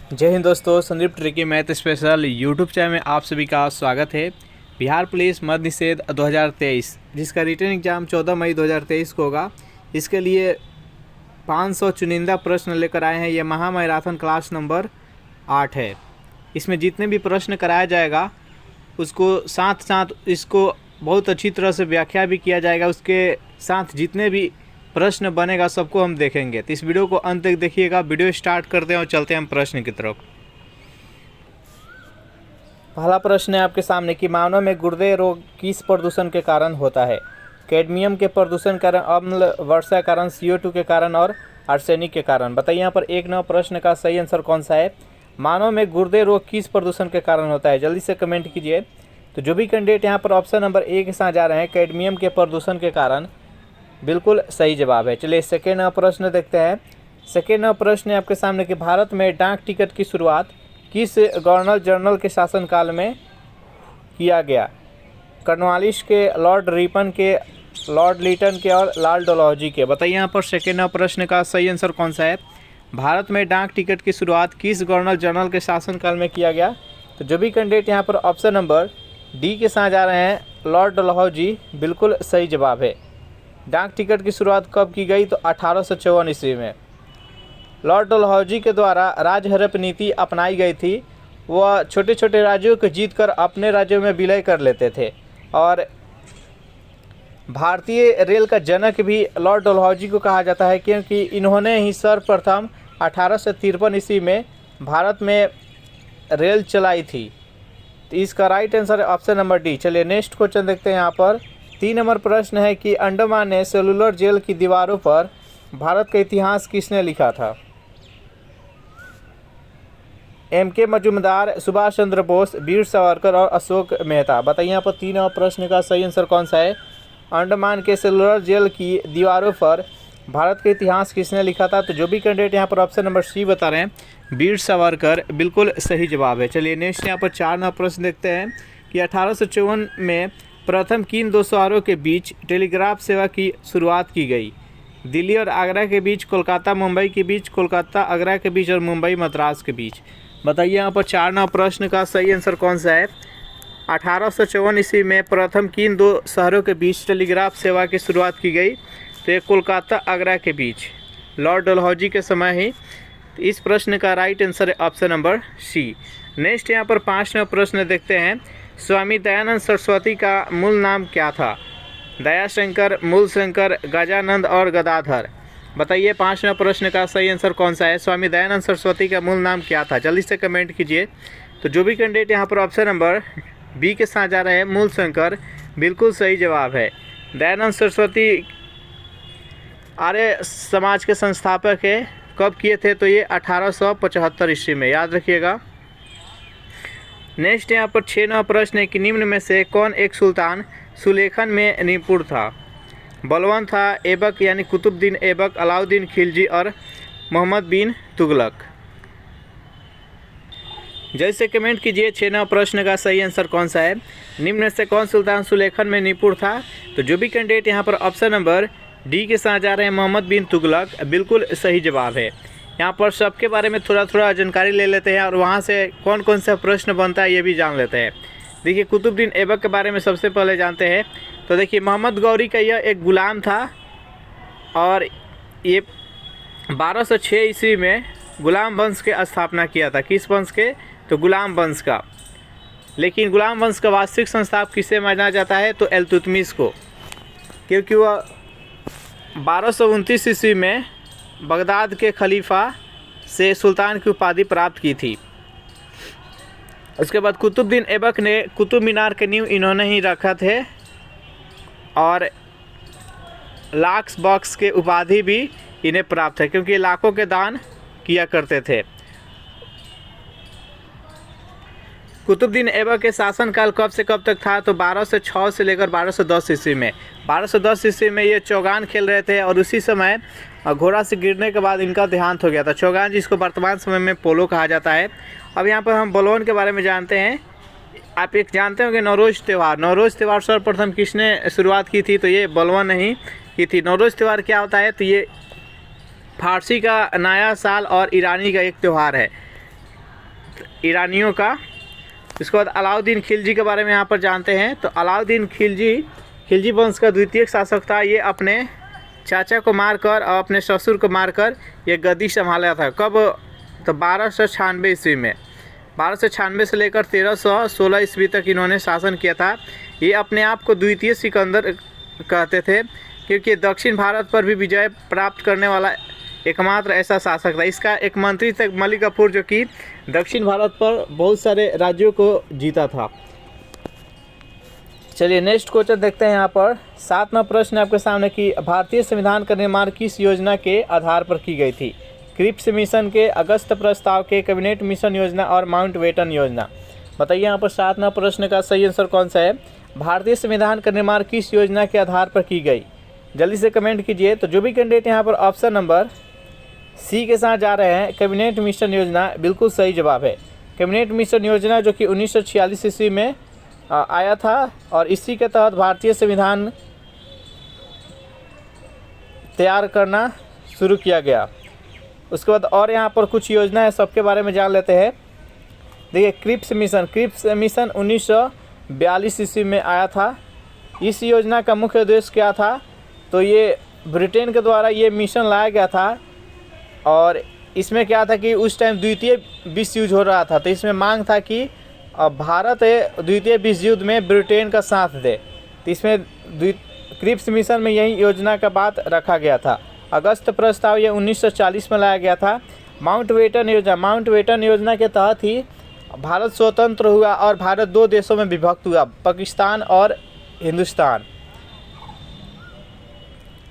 जय हिंद दोस्तों, Sandeep tricky math special YouTube channel में आप सभी का स्वागत है। बिहार पुलिस मद्य निषेध 2023 जिसका रिटन एग्जाम 14 मई 2023 को होगा, इसके लिए 500 चुनिंदा प्रश्न लेकर आए हैं। ये महामैराथन क्लास नंबर 8 है। इसमें जितने भी प्रश्न कराया जाएगा उसको साथ साथ इसको बहुत अच्छी तरह से व्याख्या भी किया जाएगा। उसके साथ जितने भी प्रश्न बनेगा सबको हम देखेंगे, तो इस वीडियो को अंत तक देखिएगा। वीडियो स्टार्ट करते हैं और चलते हैं हम प्रश्न की तरफ। पहला प्रश्न है आपके सामने कि मानव में गुर्दे रोग किस प्रदूषण के कारण होता है? कैडमियम के प्रदूषण के कारण, अम्ल वर्षा के कारण, CO2 के कारण और आर्सेनिक के कारण। बताइए यहाँ पर 1 प्रश्न का सही आंसर कौन सा है? मानव में गुर्दे रोग किस प्रदूषण के कारण होता है? जल्दी से कमेंट कीजिए। तो जो भी कैंडिडेट यहाँ पर ऑप्शन नंबर A के साथ जा रहे हैं, कैडमियम के प्रदूषण के कारण, बिल्कुल सही जवाब है। चलिए सेकेंड प्रश्न देखते हैं। सेकेंड प्रश्न है आपके सामने कि भारत में डाक टिकट की शुरुआत किस गवर्नर जनरल के शासनकाल में किया गया? कॉर्नवालिस के, लॉर्ड रिपन के, लॉर्ड लिटन के और लॉर्ड डलहौजी के। बताइए यहाँ पर सेकेंड प्रश्न का सही आंसर कौन सा है? भारत में डाक टिकट की शुरुआत किस गवर्नर जनरल के शासनकाल में किया गया? तो जो भी कैंडिडेट यहाँ पर ऑप्शन नंबर D के साथ जा रहे हैं, लॉर्ड डलहौजी, बिल्कुल सही जवाब है। डाक टिकट की शुरुआत कब की गई? तो 1854 ईस्वी में लॉर्ड डलहौजी के द्वारा राजहरप नीति अपनाई गई थी। वह छोटे छोटे राज्यों को जीतकर अपने राज्यों में विलय कर लेते थे और भारतीय रेल का जनक भी लॉर्ड डलहौजी को कहा जाता है, क्योंकि इन्होंने ही सर्वप्रथम 1853 ईस्वी में भारत में रेल चलाई थी। तो इसका राइट आंसर है ऑप्शन नंबर D। चलिए नेक्स्ट क्वेश्चन देखते हैं। यहाँ पर 3 प्रश्न है कि अंडमान में सेलुलर जेल की दीवारों पर भारत का इतिहास किसने लिखा था? M.K. मजुमदार, सुभाष चंद्र बोस, वीर सावरकर और अशोक मेहता। बताइए यहाँ पर 3 प्रश्न का सही आंसर कौन सा है? अंडमान के सेलुलर जेल की दीवारों पर भारत का इतिहास किसने लिखा था? तो जो भी कैंडिडेट यहाँ पर ऑप्शन नंबर C बता रहे हैं, वीर सावरकर, बिल्कुल सही जवाब है। चलिए नेक्स्ट यहाँ पर 4 प्रश्न देखते हैं कि 1854 में प्रथम किन 2 शहरों के बीच टेलीग्राफ सेवा की शुरुआत की गई? दिल्ली और आगरा के बीच, कोलकाता मुंबई के बीच, कोलकाता आगरा के बीच और मुंबई मद्रास के बीच। बताइए यहाँ पर 4 प्रश्न का सही आंसर कौन सा है? 1854 ईस्वी में प्रथम किन 2 शहरों के बीच टेलीग्राफ सेवा की शुरुआत की गई? तो ये कोलकाता आगरा के बीच, लॉर्ड डलहौजी के समय ही। तो इस प्रश्न का राइट आंसर है ऑप्शन नंबर C। नेक्स्ट यहाँ पर 5 प्रश्न देखते हैं। स्वामी दयानंद सरस्वती का मूल नाम क्या था? दयाशंकर, मूलशंकर, गजानंद और गदाधर। बताइए 5 प्रश्न का सही आंसर कौन सा है? स्वामी दयानंद सरस्वती का मूल नाम क्या था? जल्दी से कमेंट कीजिए। तो जो भी कैंडिडेट यहाँ पर ऑप्शन नंबर B के साथ जा रहे हैं, मूलशंकर, बिल्कुल सही जवाब है। दयानंद सरस्वती आर्य समाज के संस्थापक है। कब किए थे? तो ये 1875 ईस्वी में, याद रखिएगा। नेक्स्ट यहाँ पर 6 प्रश्न है कि निम्न में से कौन एक सुल्तान सुलेखन में निपुण था? बलवान था, ऐबक यानी कुतुबुद्दीन ऐबक, अलाउद्दीन खिलजी और मोहम्मद बिन तुगलक। जैसे कमेंट कीजिए 6 प्रश्न का सही आंसर कौन सा है? निम्न में से कौन सुल्तान सुलेखन में निपुण था? तो जो भी कैंडिडेट यहाँ पर ऑप्शन नंबर D के साथ जा रहे हैं, मोहम्मद बिन तुगलक, बिल्कुल सही जवाब है। यहाँ पर सबके बारे में थोड़ा थोड़ा जानकारी ले लेते हैं और वहाँ से कौन कौन सा प्रश्न बनता है ये भी जान लेते हैं। देखिए कुतुबुद्दीन ऐबक के बारे में सबसे पहले जानते हैं। तो देखिए मोहम्मद गौरी का यह एक गुलाम था और ये 1206 ईस्वी में गुलाम वंश के स्थापना किया था। किस वंश के? तो गुलाम वंश का। लेकिन गुलाम वंश का वास्तविक संस्थापक किसे माना जाता है? तो इल्तुतमिश को, क्योंकि वह 1229 ईस्वी में बगदाद के खलीफा से सुल्तान की उपाधि प्राप्त की थी। उसके बाद कुतुबुद्दीन ऐबक ने कुतुब मीनार के नींव इन्होंने ही रखा थे और लाख बॉक्स के उपाधि भी इन्हें प्राप्त है, क्योंकि लाखों के दान किया करते थे। कुतुबुद्दीन ऐबक के शासनकाल कब से कब तक था? तो 1206 से लेकर 1210 ईस्वी में। 1210 ईस्वी में ये चौगान खेल रहे थे और उसी समय घोड़ा से गिरने के बाद इनका देहांत हो गया था। चौगान जिसको वर्तमान समय में पोलो कहा जाता है। अब यहाँ पर हम बलवान के बारे में जानते हैं। आप एक जानते होंगे नौरोज़ त्यौहार। नौरोज़ त्यौहार सर्वप्रथम किसने शुरुआत की थी? तो ये बलवान ने ही की थी। नौरोज़ त्यौहार क्या होता है? तो ये फारसी का नया साल और ईरानी का एक त्यौहार है। ईरानियों का। इसके बाद अलाउद्दीन खिलजी के बारे में यहाँ पर जानते हैं। तो अलाउद्दीन खिलजी वंश का द्वितीय शासक था। ये अपने चाचा को मारकर और अपने ससुर को मारकर ये गद्दी संभाला था। कब? तो 1296 ईस्वी में। 1296 से लेकर 1316 ईस्वी तक इन्होंने शासन किया था। ये अपने आप को द्वितीय सिकंदर कहते थे, क्योंकि दक्षिण भारत पर भी विजय प्राप्त करने वाला एकमात्र ऐसा शासक था। इसका एक मंत्री था मलिक काफूर, जो कि दक्षिण भारत पर बहुत सारे राज्यों को जीता था। चलिए नेक्स्ट क्वेश्चन देखते हैं। यहाँ पर 7वां प्रश्न आपके सामने कि भारतीय संविधान का निर्माण किस योजना के आधार पर की गई थी? क्रिप्स मिशन के, अगस्त प्रस्ताव के, कैबिनेट मिशन योजना और माउंटबेटन योजना। बताइए यहाँ पर 7वां प्रश्न का सही आंसर कौन सा है? भारतीय संविधान का निर्माण किस योजना के आधार पर की गई? जल्दी से कमेंट कीजिए। तो जो भी कैंडिडेट यहाँ पर ऑप्शन नंबर सी के साथ जा रहे हैं, कैबिनेट मिशन योजना, बिल्कुल सही जवाब है। कैबिनेट मिशन योजना जो कि 1946 ईस्वी में आया था और इसी के तहत भारतीय संविधान तैयार करना शुरू किया गया। उसके बाद और यहाँ पर कुछ योजना है, सबके बारे में जान लेते हैं। देखिए क्रिप्स मिशन 1942 ईस्वी में आया था। इस योजना का मुख्य उद्देश्य क्या था? तो ये ब्रिटेन के द्वारा ये मिशन लाया गया था और इसमें क्या था कि उस टाइम द्वितीय विश्व युद्ध हो रहा था। तो इसमें मांग था कि भारत द्वितीय विश्व युद्ध में ब्रिटेन का साथ दे। तो इसमें क्रिप्स मिशन में यही योजना का बात रखा गया था। अगस्त प्रस्ताव ये 1940 में लाया गया था। माउंटबेटन योजना के तहत ही भारत स्वतंत्र हुआ और भारत 2 देशों में विभक्त हुआ, पाकिस्तान और हिंदुस्तान।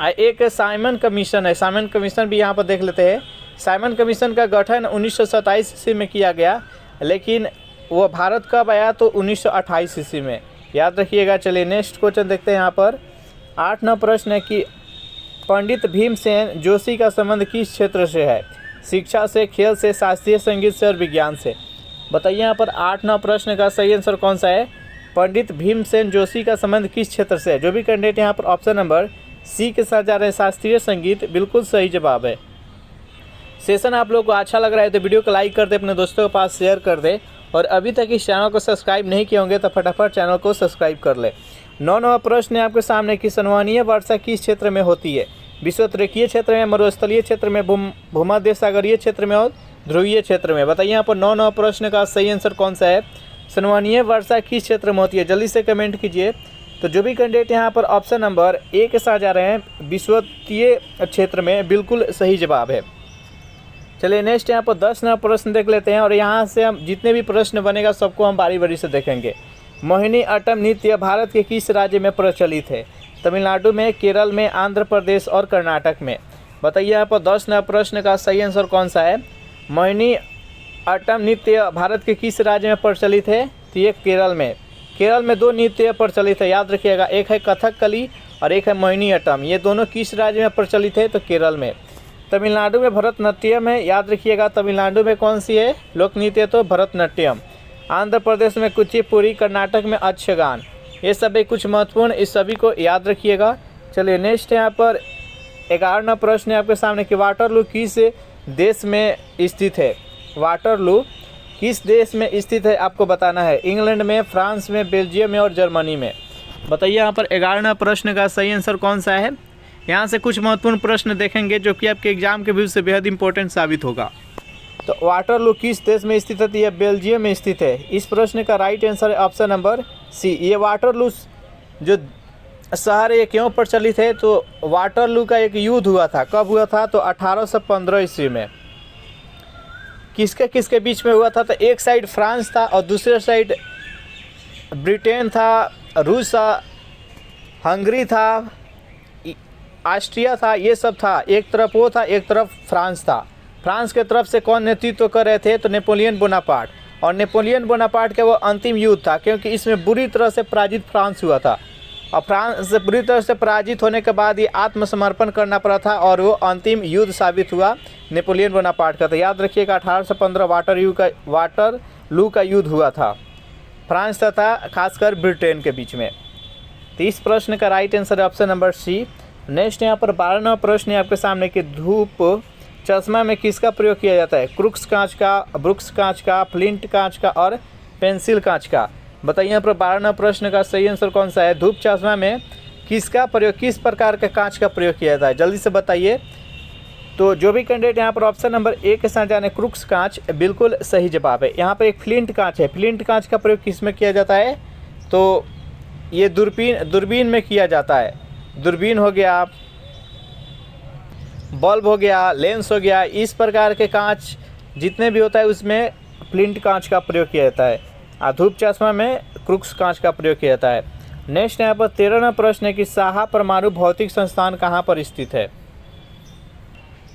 एक साइमन कमीशन है, साइमन कमीशन भी यहाँ पर देख लेते हैं। साइमन कमीशन का गठन 1927 ईस्वी में किया गया, लेकिन वो भारत कब आया? तो 1928 ईस्वी में, याद रखिएगा। चलिए नेक्स्ट क्वेश्चन देखते हैं। यहाँ पर 8वां प्रश्न है कि पंडित भीमसेन जोशी का संबंध किस क्षेत्र से है? शिक्षा से, खेल से, शास्त्रीय संगीत से और विज्ञान से। बताइए यहाँ पर 8वां प्रश्न का सही आंसर कौन सा है? पंडित भीमसेन जोशी का संबंध किस क्षेत्र से है? जो भी कैंडिडेट यहाँ पर ऑप्शन नंबर सी के साथ जा रहे हैं, शास्त्रीय संगीत, बिल्कुल सही जवाब है। सेशन आप लोग को अच्छा लग रहा है तो वीडियो को लाइक कर दे, अपने दोस्तों के पास शेयर कर दे और अभी तक इस चैनल को सब्सक्राइब नहीं किए होंगे तो फटाफट चैनल को सब्सक्राइब कर ले। 9वां प्रश्न है आपके सामने कि संवहनीय वर्षा किस क्षेत्र में होती है? विषुवतरीय क्षेत्र में, मरुस्थलीय क्षेत्र में, भूमध्य सागरीय क्षेत्र में और ध्रुवीय क्षेत्र में। बताइए यहाँ पर 9वां प्रश्न का सही आंसर कौन सा है? संवहनीय वर्षा किस क्षेत्र में होती है? जल्दी से कमेंट कीजिए। तो जो भी कैंडिडेट यहाँ पर ऑप्शन नंबर ए के साथ जा रहे हैं, विषुवतीय क्षेत्र में, बिल्कुल सही जवाब है। चलिए नेक्स्ट यहाँ पर 10वां प्रश्न देख लेते हैं और यहाँ से हम जितने भी प्रश्न बनेगा सबको हम बारी बारी से देखेंगे। मोहिनी अट्टम नृत्य भारत के किस राज्य में प्रचलित है? तमिलनाडु में, केरल में, आंध्र प्रदेश और कर्नाटक में। बताइए यहाँ पर 10वां प्रश्न का सही आंसर कौन सा है? मोहिनी अट्टम नृत्य भारत के किस राज्य में प्रचलित है? तो ये केरल में। केरल में 2 नृत्य प्रचलित है, याद रखिएगा। एक है कथकली और एक है मोहिनी अट्टम। ये दोनों किस राज्य में प्रचलित है? तो केरल में। तमिलनाडु में भरतनाट्यम है, याद रखिएगा। तमिलनाडु में कौन सी है लोक नृत्य? तो भरतनाट्यम। आंध्र प्रदेश में कुचिपुड़ी, कर्नाटक में यक्षगान। ये सभी कुछ महत्वपूर्ण, इस सभी को याद रखिएगा। चलिए नेक्स्ट यहाँ पर 11वां प्रश्न है आपके सामने कि वाटरलू किस देश में स्थित है? वाटरलू किस देश में स्थित है आपको बताना है। इंग्लैंड में, फ्रांस में, बेल्जियम में और जर्मनी में। बताइए यहाँ पर 11वां प्रश्न का सही आंसर कौन सा है? यहाँ से कुछ महत्वपूर्ण प्रश्न देखेंगे जो कि आपके एग्जाम के व्यू से बेहद इंपॉर्टेंट साबित होगा। तो वाटरलू किस देश में स्थित है? यह बेल्जियम में स्थित है। इस प्रश्न का राइट आंसर है ऑप्शन नंबर सी। ये वाटरलू जो शहर ये क्यों प्रचलित है? तो वाटरलू का एक युद्ध हुआ था। कब हुआ था? तो 1815 ईस्वी में। किसके किसके बीच में हुआ था? तो एक साइड फ्रांस था और दूसरे साइड ब्रिटेन था, रूस था, हंगरी था, ऑस्ट्रिया था, ये सब था। एक तरफ वो था, एक तरफ फ्रांस था। फ्रांस के तरफ से कौन नेतृत्व कर रहे थे? तो नेपोलियन बोनापार्ट। और नेपोलियन बोनापार्ट का वो अंतिम युद्ध था, क्योंकि इसमें बुरी तरह से पराजित फ्रांस हुआ था और फ्रांस से बुरी तरह से पराजित होने के बाद ये आत्मसमर्पण करना पड़ा था और वो अंतिम युद्ध साबित हुआ नेपोलियन बोनापार्ट का। तो याद रखिएगा 1815 वाटरलू का युद्ध हुआ था फ्रांस तथा खासकर ब्रिटेन के बीच में। तो इस प्रश्न का राइट आंसर है ऑप्शन नंबर सी। नेक्स्ट यहाँ पर 12वां प्रश्न है आपके सामने कि धूप चश्मा में किसका प्रयोग किया जाता है? क्रूक्स कांच का, ब्रुक्स कांच का, फ्लिंट कांच का और पेंसिल कांच का। बताइए यहाँ पर 12वां प्रश्न का सही आंसर कौन सा है? धूप चश्मा में किसका प्रयोग, किस प्रकार के कांच का प्रयोग किया जाता है? जल्दी से बताइए। तो जो भी कैंडिडेट यहाँ पर ऑप्शन नंबर ए के साथ जाने क्रूक्स कांच बिल्कुल सही जवाब है। यहाँ पर एक फ्लिंट कांच है। फ्लिंट कांच का प्रयोग किस में किया जाता है? तो ये दूरबीन में किया जाता है। दूरबीन हो गया, बल्ब हो गया, लेंस हो गया, इस प्रकार के कांच जितने भी होता है उसमें फ्लिंट कांच का प्रयोग किया जाता है। धूप चश्मा में क्रूक्स कांच का प्रयोग किया जाता है। नेक्स्ट यहाँ पर 13वां प्रश्न है कि साहा परमाणु भौतिक संस्थान कहाँ पर स्थित है?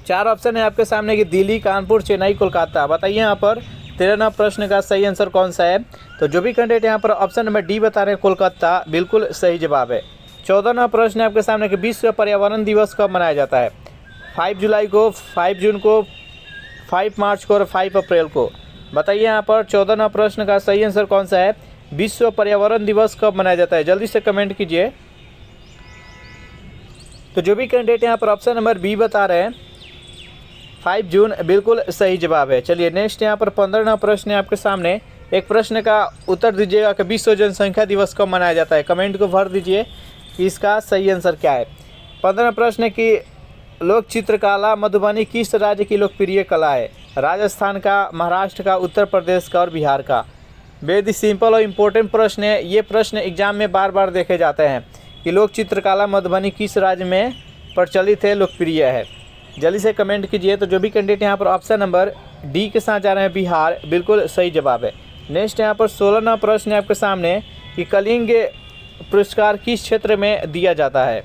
4 ऑप्शन है आपके सामने कि दिल्ली, कानपुर, चेन्नई, कोलकाता। बताइए यहाँ पर 13वां प्रश्न का सही आंसर कौन सा है? तो जो भी कैंडिडेट यहाँ पर ऑप्शन नंबर डी बता रहे हैं कोलकाता, बिल्कुल सही जवाब है। 14वां प्रश्न है आपके सामने कि विश्व पर्यावरण दिवस कब मनाया जाता है? 5 जुलाई को, 5 जून को, 5 मार्च को और 5 अप्रैल को। बताइए यहाँ पर 14वां प्रश्न का सही आंसर कौन सा है? विश्व पर्यावरण दिवस कब मनाया जाता है? जल्दी से कमेंट कीजिए। तो जो भी कैंडिडेट यहाँ पर ऑप्शन नंबर बी बता रहे हैं 5 जून, बिल्कुल सही जवाब है। चलिए नेक्स्ट यहाँ पर 15वां प्रश्न है आपके सामने। एक प्रश्न का उत्तर दीजिएगा कि विश्व जनसंख्या दिवस कब मनाया जाता है। कमेंट को भर दीजिए कि इसका सही आंसर क्या है। 15वां प्रश्न है कि लोक चित्रकला मधुबनी किस राज्य की लोकप्रिय कला है? राजस्थान का, महाराष्ट्र का, उत्तर प्रदेश का और बिहार का। बेहद सिंपल और इम्पोर्टेंट प्रश्न है। ये प्रश्न एग्जाम में बार बार देखे जाते हैं कि लोक चित्रकला मधुबनी किस राज्य में प्रचलित है, लोकप्रिय है। जल्दी से कमेंट कीजिए। तो जो भी कैंडिडेट यहाँ पर ऑप्शन नंबर डी के साथ जा रहे हैं बिहार, बिल्कुल सही जवाब है। नेक्स्ट यहाँ पर 16वां प्रश्न है आपके सामने कि कलिंग पुरस्कार किस क्षेत्र में दिया जाता है?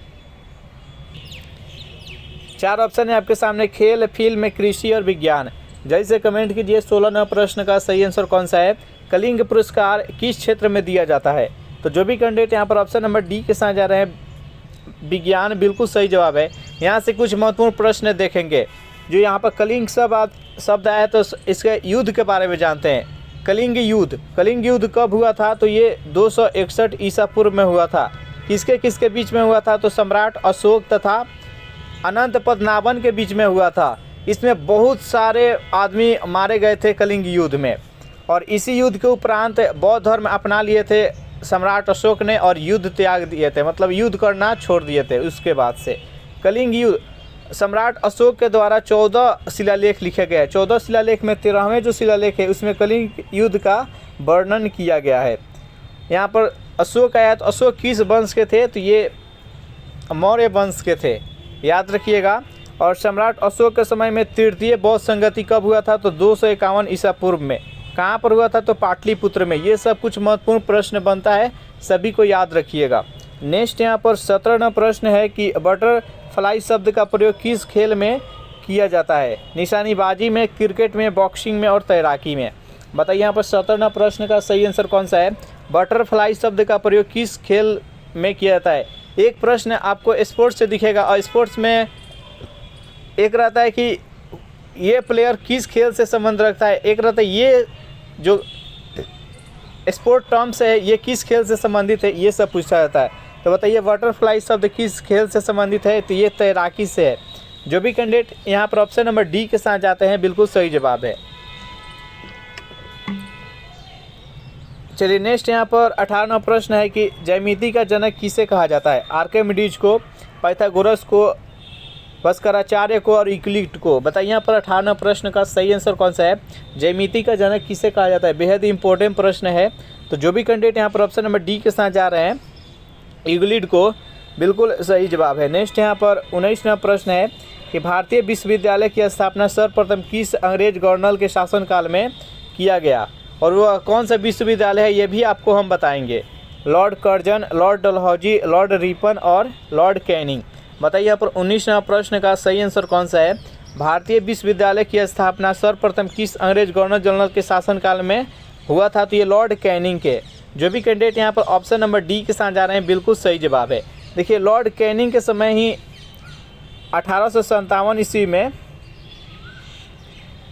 4 ऑप्शन है आपके सामने, खेल, फिल्म, कृषि और विज्ञान। जल्दी से कमेंट कीजिए 16वां प्रश्न का सही आंसर कौन सा है? कलिंग पुरस्कार किस क्षेत्र में दिया जाता है? तो जो भी कैंडिडेट यहाँ पर ऑप्शन नंबर डी के साथ जा रहे हैं विज्ञान, बिल्कुल सही जवाब है। यहाँ से कुछ महत्वपूर्ण प्रश्न देखेंगे। जो यहाँ पर कलिंग शब्द आया तो इसके युद्ध के बारे में जानते हैं। कलिंग युद्ध कब हुआ था? तो ये 261 ईसा पूर्व में हुआ था। किसके किसके बीच में हुआ था? तो सम्राट अशोक तथा अनंत पद्मनाभन के बीच में हुआ था। इसमें बहुत सारे आदमी मारे गए थे कलिंग युद्ध में, और इसी युद्ध के उपरांत बौद्ध धर्म अपना लिए थे सम्राट अशोक ने और युद्ध त्याग दिए थे, मतलब युद्ध करना छोड़ दिए थे। उसके बाद से कलिंग युद्ध सम्राट अशोक के द्वारा 14 शिलालेख लिखे गए हैं। 14 शिलालेख में 13वें जो शिलालेख है उसमें कलिंग युद्ध का वर्णन किया गया है। यहाँ पर अशोक आया तो अशोक किस वंश के थे? तो ये मौर्य वंश के थे, याद रखिएगा। और सम्राट अशोक के समय में तृतीय बौद्ध संगति कब हुआ था? तो 251 ईसा पूर्व में। कहाँ पर हुआ था? तो पाटलिपुत्र में। ये सब कुछ महत्वपूर्ण प्रश्न बनता है, सभी को याद रखिएगा। नेक्स्ट यहाँ पर 17वां प्रश्न है कि बटरफ्लाई शब्द का प्रयोग किस खेल में किया जाता है? निशानेबाजी में, क्रिकेट में, बॉक्सिंग में और तैराकी में। बताइए यहाँ पर 17वां प्रश्न का सही आंसर कौन सा है? बटरफ्लाई शब्द का प्रयोग किस खेल में किया जाता है? एक प्रश्न आपको स्पोर्ट्स से दिखेगा और स्पोर्ट्स में एक रहता है कि ये प्लेयर किस खेल से संबंध रखता है, एक रहता है ये जो स्पोर्ट टर्म्स है ये किस खेल से संबंधित है, ये सब पूछा जाता है। तो बताइए बटरफ्लाई शब्द किस खेल से संबंधित है? तो ये तैराकी से है। जो भी कैंडिडेट यहाँ पर ऑप्शन नंबर डी के साथ जाते हैं बिल्कुल सही जवाब है। चलिए नेक्स्ट यहाँ पर 18वां प्रश्न है कि ज्यामिति का जनक किसे कहा जाता है? आर्किमिडीज को, पाइथागोरस को, भास्कराचार्य को और यूक्लिड को। बताइए यहाँ पर 18वां प्रश्न का सही आंसर कौन सा है? ज्यामिति का जनक किसे कहा जाता है? बेहद इंपॉर्टेंट प्रश्न है। तो जो भी कैंडिडेट यहाँ पर ऑप्शन नंबर डी के साथ जा रहे हैं यूक्लिड को, बिल्कुल सही जवाब है। नेक्स्ट यहाँ पर 19वां प्रश्न है कि भारतीय विश्वविद्यालय की स्थापना सर्वप्रथम किस अंग्रेज गवर्नर के शासनकाल में किया गया? और वह कौन सा विश्वविद्यालय है ये भी आपको हम बताएंगे। Lord Curzon, Lord Dalhousie, Lord Ripon और लॉर्ड कैनिंग। बताइए यहाँ पर 19वां प्रश्न का सही आंसर कौन सा है? भारतीय विश्वविद्यालय की स्थापना सर्वप्रथम किस अंग्रेज गवर्नर जनरल के शासनकाल में हुआ था? तो ये लॉर्ड कैनिंग के। जो भी कैंडिडेट यहाँ पर ऑप्शन नंबर डी के साथ जा रहे हैं बिल्कुल सही जवाब है। देखिए लॉर्ड कैनिंग के समय ही 1857 ईस्वी में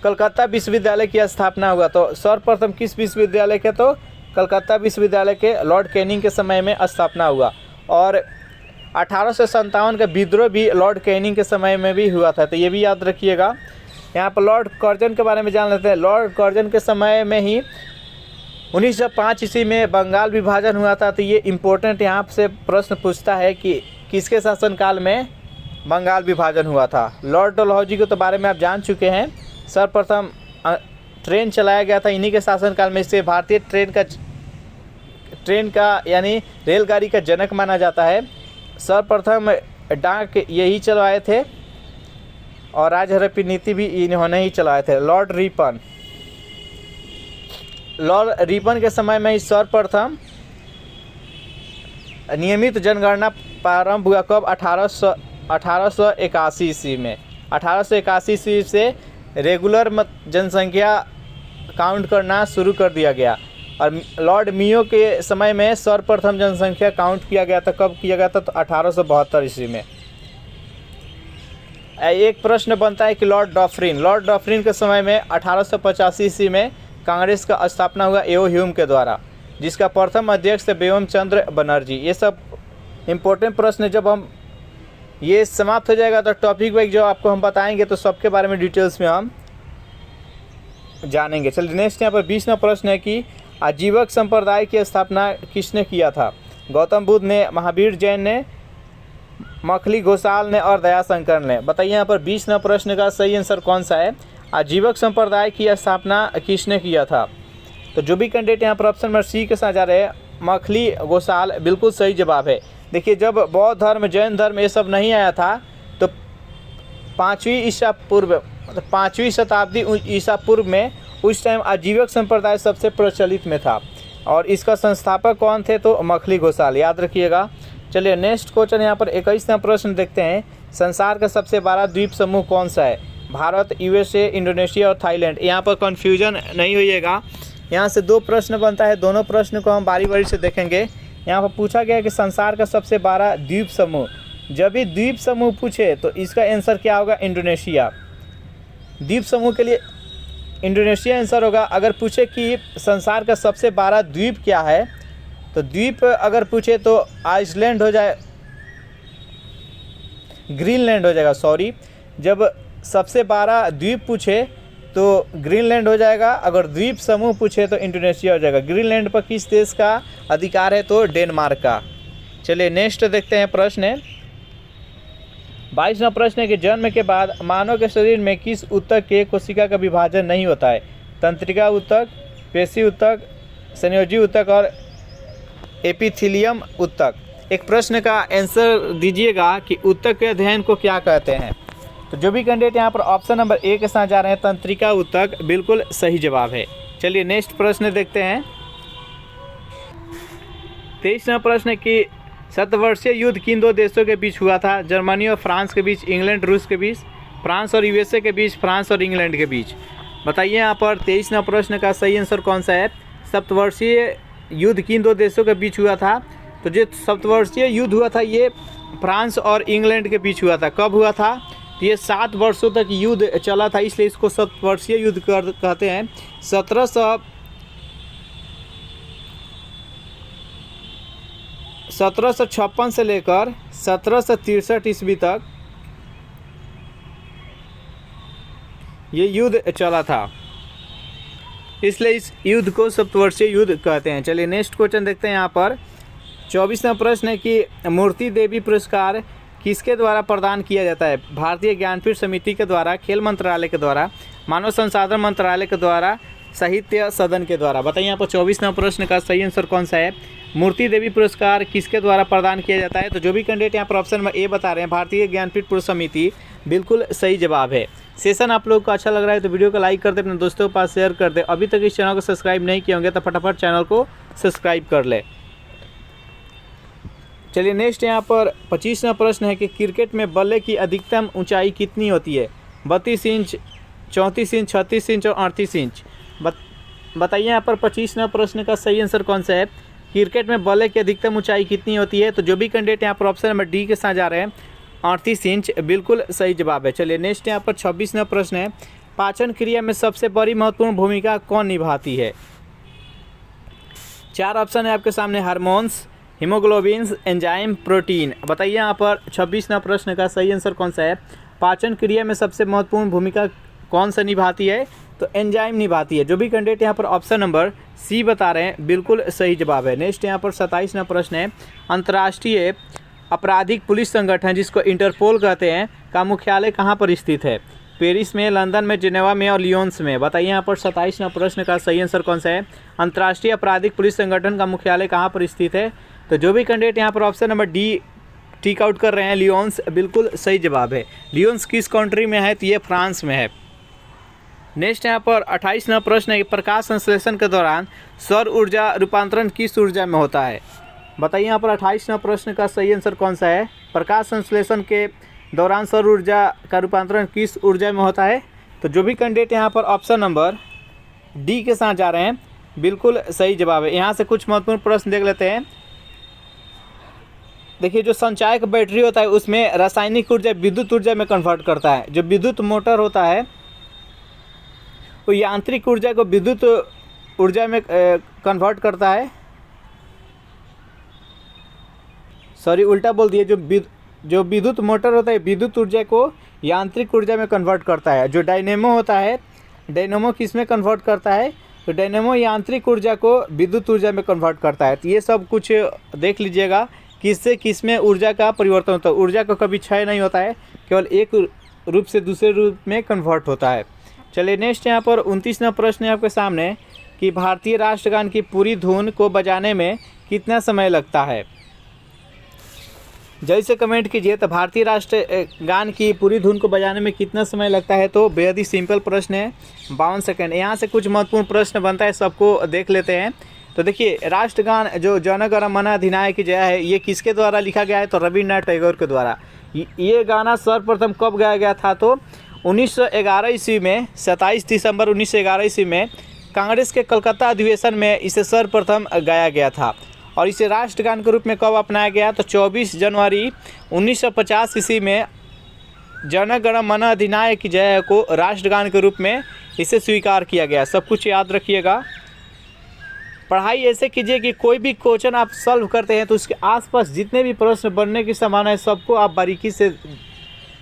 कलकत्ता विश्वविद्यालय की स्थापना हुआ। तो सर्वप्रथम किस विश्वविद्यालय के? तो कलकत्ता विश्वविद्यालय के लॉर्ड कैनिंग के समय में स्थापना हुआ। और 1857 का विद्रोह भी लॉर्ड कैनिंग के समय में भी हुआ था, तो ये भी याद रखिएगा। यहाँ पर लॉर्ड कर्जन के बारे में जान लेते हैं। लॉर्ड कर्जन के समय में ही 1905 ईस्वी में बंगाल विभाजन हुआ था। तो ये इम्पोर्टेंट यहाँ से प्रश्न पूछता है कि किसके शासनकाल में बंगाल विभाजन हुआ था। लॉर्ड डलहौजी के तो बारे में आप जान चुके हैं। सर्वप्रथम ट्रेन चलाया गया था इन्हीं के शासनकाल में। इससे भारतीय ट्रेन का यानी रेलगाड़ी का जनक माना जाता है। सर्वप्रथम डाक यही चलवाए थे और राजहरप्पी नीति भी इन्होंने ही चलाए थे। लॉर्ड रिपन के समय में ही सर्वप्रथम नियमित जनगणना प्रारंभ हुआ। कब? 1881 ईस्वी में। 1881 ईस्वी से रेगुलर जनसंख्या काउंट करना शुरू कर दिया गया। और लॉर्ड मियो के समय में सर्वप्रथम जनसंख्या काउंट किया गया था। कब किया गया था? तो 1872 ईस्वी में। एक प्रश्न बनता है कि लॉर्ड डॉफ्रिन के समय में 1885 ईस्वी में कांग्रेस का स्थापना हुआ एओ ह्यूम के द्वारा, जिसका प्रथम अध्यक्ष थे बेगम चंद्र बनर्जी। ये सब इम्पोर्टेंट प्रश्न जब हम ये समाप्त हो जाएगा तो टॉपिक वाइज जो आपको हम बताएंगे तो सबके बारे में डिटेल्स में हम जानेंगे। चलिए नेक्स्ट यहाँ पर 20वां प्रश्न है कि आजीवक संप्रदाय की स्थापना किसने किया था? गौतम बुद्ध ने, महावीर जैन ने, मखली घोषाल ने और दयाशंकर ने। बताइए यहाँ पर 20वां प्रश्न का सही आंसर कौन सा है? आजीवक संप्रदाय की स्थापना किसने किया था? तो जो भी कैंडिडेट यहाँ पर ऑप्शन नंबर सी के साथ जा रहे हैं, मखली घोषाल, बिल्कुल सही जवाब है। देखिए जब बौद्ध धर्म, जैन धर्म ये सब नहीं आया था तो 5वीं शताब्दी ईसा पूर्व में उस टाइम आजीवक संप्रदाय सबसे प्रचलित में था। और इसका संस्थापक कौन थे? तो मखली घोषाल, याद रखिएगा। चलिए नेक्स्ट क्वेश्चन यहाँ पर 21वां प्रश्न देखते हैं। संसार का सबसे बड़ा द्वीप समूह कौन सा है? भारत, यूएसए, इंडोनेशिया और थाईलैंड। यहाँ पर कन्फ्यूजन नहीं होइएगा। यहाँ से 2 प्रश्न बनता है, दोनों प्रश्न को हम बारी बारी से देखेंगे। यहाँ पर पूछा गया है कि संसार का सबसे बड़ा द्वीप समूह। जब भी द्वीप समूह पूछे तो इसका आंसर क्या होगा? इंडोनेशिया। द्वीप समूह के लिए इंडोनेशिया आंसर होगा। अगर पूछे कि संसार का सबसे बड़ा द्वीप क्या है तो द्वीप अगर पूछे तो आइसलैंड हो जाए, ग्रीनलैंड हो जाएगा, सॉरी। जब सबसे बड़ा द्वीप पूछे तो ग्रीनलैंड हो जाएगा। अगर द्वीप समूह पूछे तो इंडोनेशिया हो जाएगा। ग्रीनलैंड पर किस देश का अधिकार है? तो डेनमार्क का। चलिए नेक्स्ट देखते हैं प्रश्न। 22वां प्रश्न है कि जन्म के बाद मानव के शरीर में किस ऊतक के कोशिका का विभाजन नहीं होता है? तंत्रिका ऊतक, पेशी ऊतक, संयोजी ऊतक और एपिथेलियम ऊतक। एक प्रश्न का आंसर दीजिएगा कि ऊतक के अध्ययन को क्या कहते हैं? तो जो भी कैंडिडेट यहाँ पर ऑप्शन नंबर ए के साथ जा रहे हैं, तंत्रिका ऊतक, बिल्कुल सही जवाब है। चलिए नेक्स्ट प्रश्न देखते हैं। 23वां प्रश्न है कि शतवर्षीय युद्ध किन 2 देशों के बीच हुआ था? जर्मनी और फ्रांस के बीच, इंग्लैंड रूस के बीच, फ्रांस और यूएसए के बीच, फ्रांस और इंग्लैंड के बीच। बताइए यहाँ पर 23वां प्रश्न का सही आंसर कौन सा है? सप्तवर्षीय युद्ध किन 2 देशों के बीच हुआ था? तो जो सप्तवर्षीय युद्ध हुआ था ये फ्रांस और इंग्लैंड के बीच हुआ था। कब हुआ था? तो ये 7 वर्षों तक युद्ध चला था, इसलिए इसको सप्तवर्षीय युद्ध कहते हैं। 1756 से लेकर 1763 ईस्वी तक ये युद्ध चला था, इसलिए इस युद्ध को सप्तवर्षीय युद्ध कहते हैं। चलिए नेक्स्ट क्वेश्चन देखते हैं। यहाँ पर 24वां प्रश्न है कि मूर्ति देवी पुरस्कार किसके द्वारा प्रदान किया जाता है? भारतीय ज्ञानपीठ समिति के द्वारा, खेल मंत्रालय के द्वारा, मानव संसाधन मंत्रालय के द्वारा, साहित्य सदन के द्वारा। बताइए यहाँ पर 24वां प्रश्न का सही आंसर कौन सा है? मूर्ति देवी पुरस्कार किसके द्वारा प्रदान किया जाता है? तो जो भी कैंडिडेट यहाँ पर ऑप्शन में ए बता रहे हैं, भारतीय ज्ञानपीठ पुरस्कार समिति, बिल्कुल सही जवाब है। सेशन आप लोगों को अच्छा लग रहा है तो वीडियो को लाइक कर दे, अपने दोस्तों के पास शेयर कर दे। अभी तक इस चैनल को सब्सक्राइब नहीं किए होंगे तो फटाफट चैनल को सब्सक्राइब कर ले। चलिए नेक्स्ट यहाँ पर 25वां प्रश्न है कि क्रिकेट में बल्ले की अधिकतम ऊंचाई कितनी होती है? 32 इंच, 34 इंच, 36 इंच और 38 इंच। बताइए यहाँ पर 25वां प्रश्न का सही आंसर कौन सा है? क्रिकेट में बल्ले की अधिकतम ऊंचाई कितनी होती है? तो जो भी कैंडिडेट यहाँ पर ऑप्शन नंबर डी के साथ जा रहे हैं, 38 इंच, बिल्कुल सही जवाब है। चलिए नेक्स्ट यहाँ पर 26वां प्रश्न है, पाचन क्रिया में सबसे बड़ी महत्वपूर्ण भूमिका कौन निभाती है? 4 ऑप्शन है आपके सामने, हार्मोन्स, हीमोग्लोबिन, एंजाइम, प्रोटीन। बताइए यहाँ पर 26वां प्रश्न का सही आंसर कौन सा है? पाचन क्रिया में सबसे महत्वपूर्ण भूमिका कौन सा निभाती है? तो एंजाइम निभाती है। जो भी कैंडिडेट यहाँ पर ऑप्शन नंबर सी बता रहे हैं बिल्कुल सही जवाब है। नेक्स्ट यहाँ पर 27वां प्रश्न है, अंतर्राष्ट्रीय आपराधिक पुलिस संगठन जिसको इंटरपोल कहते हैं का मुख्यालय कहाँ पर स्थित है? पेरिस में, लंदन में, जिनेवा में और लियोन्स में। बताइए यहाँ पर 27वां प्रश्न का सही आंसर कौन सा है? अंतर्राष्ट्रीय आपराधिक पुलिस संगठन का मुख्यालय कहाँ पर स्थित है? तो जो भी कैंडिडेट यहाँ पर option number D tick out कर रहे हैं लियोन्स, बिल्कुल सही जवाब है। लियोन्स किस कंट्री में है? तो ये फ्रांस में है। नेक्स्ट यहाँ पर 28वां प्रश्न है, प्रकाश संश्लेषण के दौरान सौर ऊर्जा रूपांतरण किस ऊर्जा में होता है? बताइए यहाँ पर 28वां प्रश्न का सही आंसर कौन सा है? प्रकाश संश्लेषण के दौरान सौर ऊर्जा का रूपांतरण किस ऊर्जा में होता है? तो जो भी कैंडिडेट यहाँ पर ऑप्शन नंबर डी के साथ जा रहे हैं बिल्कुल सही जवाब है। यहाँ से कुछ महत्वपूर्ण प्रश्न देख लेते हैं। देखिए, जो संचायक बैटरी होता है उसमें रासायनिक ऊर्जा विद्युत ऊर्जा में कन्वर्ट करता है। जो विद्युत मोटर होता है वो यांत्रिक ऊर्जा को विद्युत ऊर्जा में कन्वर्ट करता है। सॉरी, उल्टा बोल दिए। जो विद्युत मोटर होता है विद्युत ऊर्जा को यांत्रिक ऊर्जा में कन्वर्ट करता है। जो डायनेमो होता है, डायनेमो किस में कन्वर्ट करता है? तो डायनेमो यांत्रिक ऊर्जा को विद्युत ऊर्जा में कन्वर्ट करता है। तो ये सब कुछ देख लीजिएगा, किससे किस में ऊर्जा का परिवर्तन होता है। ऊर्जा का कभी क्षय नहीं होता है, केवल एक रूप से दूसरे रूप में कन्वर्ट होता है। चलिए नेक्स्ट यहाँ पर 29वां प्रश्न है आपके सामने कि भारतीय राष्ट्रगान की पूरी धुन को बजाने में कितना समय लगता है? जल्दी से कमेंट कीजिए। तो भारतीय राष्ट्रगान की पूरी धुन को बजाने में कितना समय लगता है? तो बेहद ही सिंपल प्रश्न है, 52 सेकंड। यहाँ से कुछ महत्वपूर्ण प्रश्न बनता है, सबको देख लेते हैं। तो देखिए, राष्ट्रगान जो जन गण मन अधिनायक जय है, ये किसके द्वारा लिखा गया है? तो रविन्द्रनाथ टैगोर के द्वारा। ये गाना सर्वप्रथम कब गाया गया था? तो 1911 ईस्वी में, 27 दिसंबर 1911 ईस्वी में कांग्रेस के कलकत्ता अधिवेशन में इसे सर्वप्रथम गाया गया था। और इसे राष्ट्रगान के रूप में कब अपनाया गया? तो 24 जनवरी 1950 ईस्वी में जन गण मन अधिनायक जय को राष्ट्रगान के रूप में इसे स्वीकार किया गया। सब कुछ याद रखिएगा। पढ़ाई ऐसे कीजिए कि कोई भी क्वेश्चन आप सॉल्व करते हैं तो उसके आसपास जितने भी प्रश्न बनने की संभावना है सबको आप बारीकी से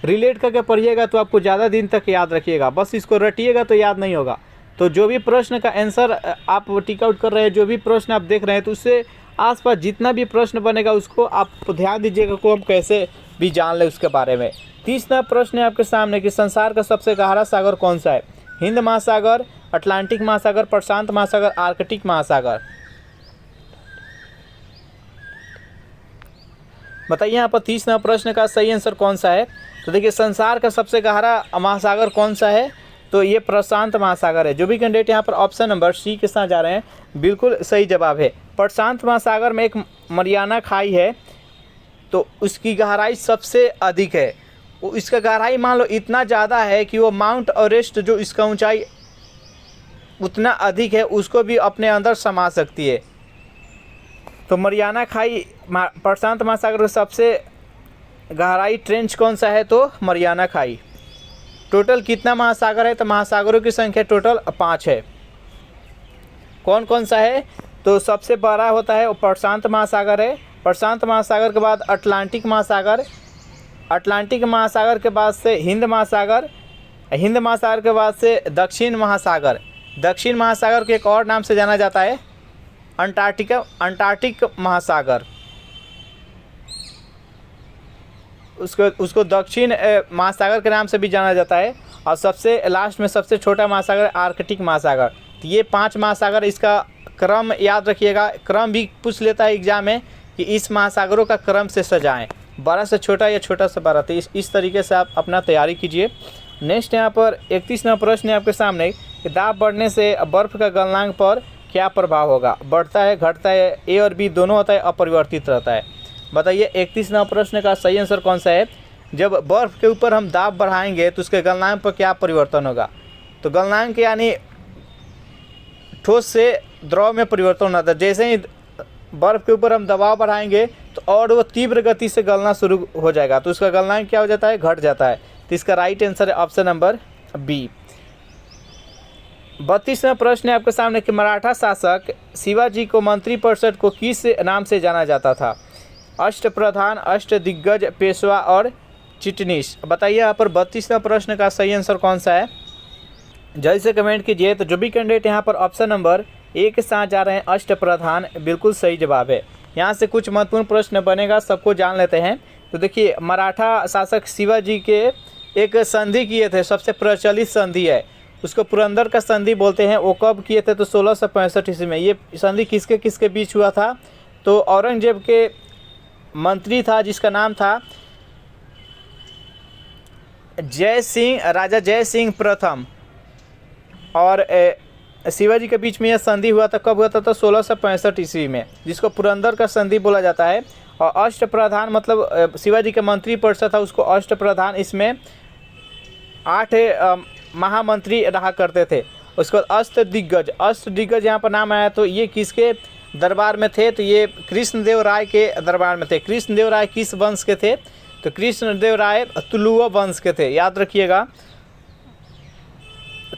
रिलेट करके पढ़िएगा, तो आपको ज़्यादा दिन तक याद रखिएगा। बस इसको रटिएगा तो याद नहीं होगा। तो जो भी प्रश्न का आंसर आप टिक आउट कर रहे हैं, जो भी प्रश्न आप देख रहे हैं, तो उससे आसपास जितना भी प्रश्न बनेगा उसको आप ध्यान दीजिएगा को हम कैसे भी जान लें उसके बारे में। 30वां प्रश्न है आपके सामने कि संसार का सबसे गहरा सागर कौन सा है? हिंद महासागर, अटलांटिक महासागर, प्रशांत महासागर, आर्कटिक महासागर। बताइए यहाँ पर 30वां प्रश्न का सही आंसर कौन सा है? तो देखिए, संसार का सबसे गहरा महासागर कौन सा है? तो ये प्रशांत महासागर है। जो भी कैंडिडेट यहाँ पर ऑप्शन नंबर सी के साथ जा रहे हैं बिल्कुल सही जवाब है। प्रशांत महासागर में एक मरियाना खाई है, तो उसकी गहराई सबसे अधिक है। इसका गहराई मान लो इतना ज़्यादा है कि वो माउंट एवरेस्ट जो इसका ऊंचाई उतना अधिक है उसको भी अपने अंदर समा सकती है। तो मरियाना खाई प्रशांत महासागर का सबसे गहराई ट्रेंच कौन सा है? तो मरियाना खाई। टोटल कितना महासागर है? तो महासागरों की संख्या टोटल 5 है। कौन कौन सा है? तो सबसे बड़ा होता है वो प्रशांत महासागर है। प्रशांत महासागर के बाद अटलांटिक महासागर, अटलांटिक महासागर के बाद से हिंद महासागर, हिंद महासागर के बाद से दक्षिण महासागर। दक्षिण महासागर के एक और नाम से जाना जाता है अंटार्कटिक महासागर। उसको दक्षिण महासागर के नाम से भी जाना जाता है। और सबसे लास्ट में सबसे छोटा महासागर आर्कटिक महासागर। तो ये 5 महासागर, इसका क्रम याद रखिएगा। क्रम भी पूछ लेता है एग्जाम में कि इस महासागरों का क्रम से सजाएं, बड़ा से छोटा या छोटा से बड़ा। तो इस तरीके से आप अपना तैयारी कीजिए। नेक्स्ट यहाँ पर 31वां प्रश्न है आपके सामने कि दाब बढ़ने से बर्फ़ का गलनांक पर क्या प्रभाव होगा? बढ़ता है, घटता है, ए और बी दोनों होता है, अपरिवर्तित रहता है। बताइए 31वां प्रश्न का सही आंसर कौन सा है? जब बर्फ़ के ऊपर हम दाब बढ़ाएंगे तो उसके गलनांक पर क्या परिवर्तन होगा? तो गलनांक यानी ठोस से द्रव में परिवर्तन होना था। जैसे ही बर्फ़ के ऊपर हम दबाव बढ़ाएंगे तो और वो तीव्र गति से गलना शुरू हो जाएगा, तो उसका गलनांक क्या हो जाता है? घट जाता है। तो इसका राइट आंसर है ऑप्शन नंबर बी। 32वां प्रश्न है आपके सामने कि मराठा शासक शिवाजी को मंत्रिपरिषद को किस नाम से जाना जाता था? अष्टप्रधान, अष्टदिग्गज, पेशवा और चिटनीस। बताइए यहाँ पर 32वां प्रश्न का सही आंसर कौन सा है? जल्दी से कमेंट कीजिए। तो जो भी कैंडिडेट यहाँ पर ऑप्शन नंबर ए के साथ जा रहे हैं अष्टप्रधान, बिल्कुल सही जवाब है। यहाँ से कुछ महत्वपूर्ण प्रश्न बनेगा, सबको जान लेते हैं। तो देखिए, मराठा शासक शिवाजी के एक संधि किए थे, सबसे प्रचलित संधि है, उसको पुरंदर का संधि बोलते हैं। वो कब किए थे? तो 1665 ईस्वी में। ये संधि किसके किसके बीच हुआ था? तो औरंगजेब के मंत्री था जिसका नाम था जय सिंह, राजा जय सिंह प्रथम, और शिवाजी के बीच में यह संधि हुआ था। कब हुआ था? तो 1665 ईस्वी में, जिसको पुरंदर का संधि बोला जाता है। और अष्टप्रधान मतलब शिवाजी के मंत्री परिषद था, उसको अष्टप्रधान, इसमें 8 महामंत्री रहा करते थे। उसके बाद अष्टदिग्गज यहाँ पर नाम आया। तो ये किसके दरबार में थे? तो ये कृष्णदेव राय के दरबार में थे। कृष्णदेव राय किस वंश के थे? तो कृष्णदेव राय तुलुवा वंश के थे, याद रखिएगा।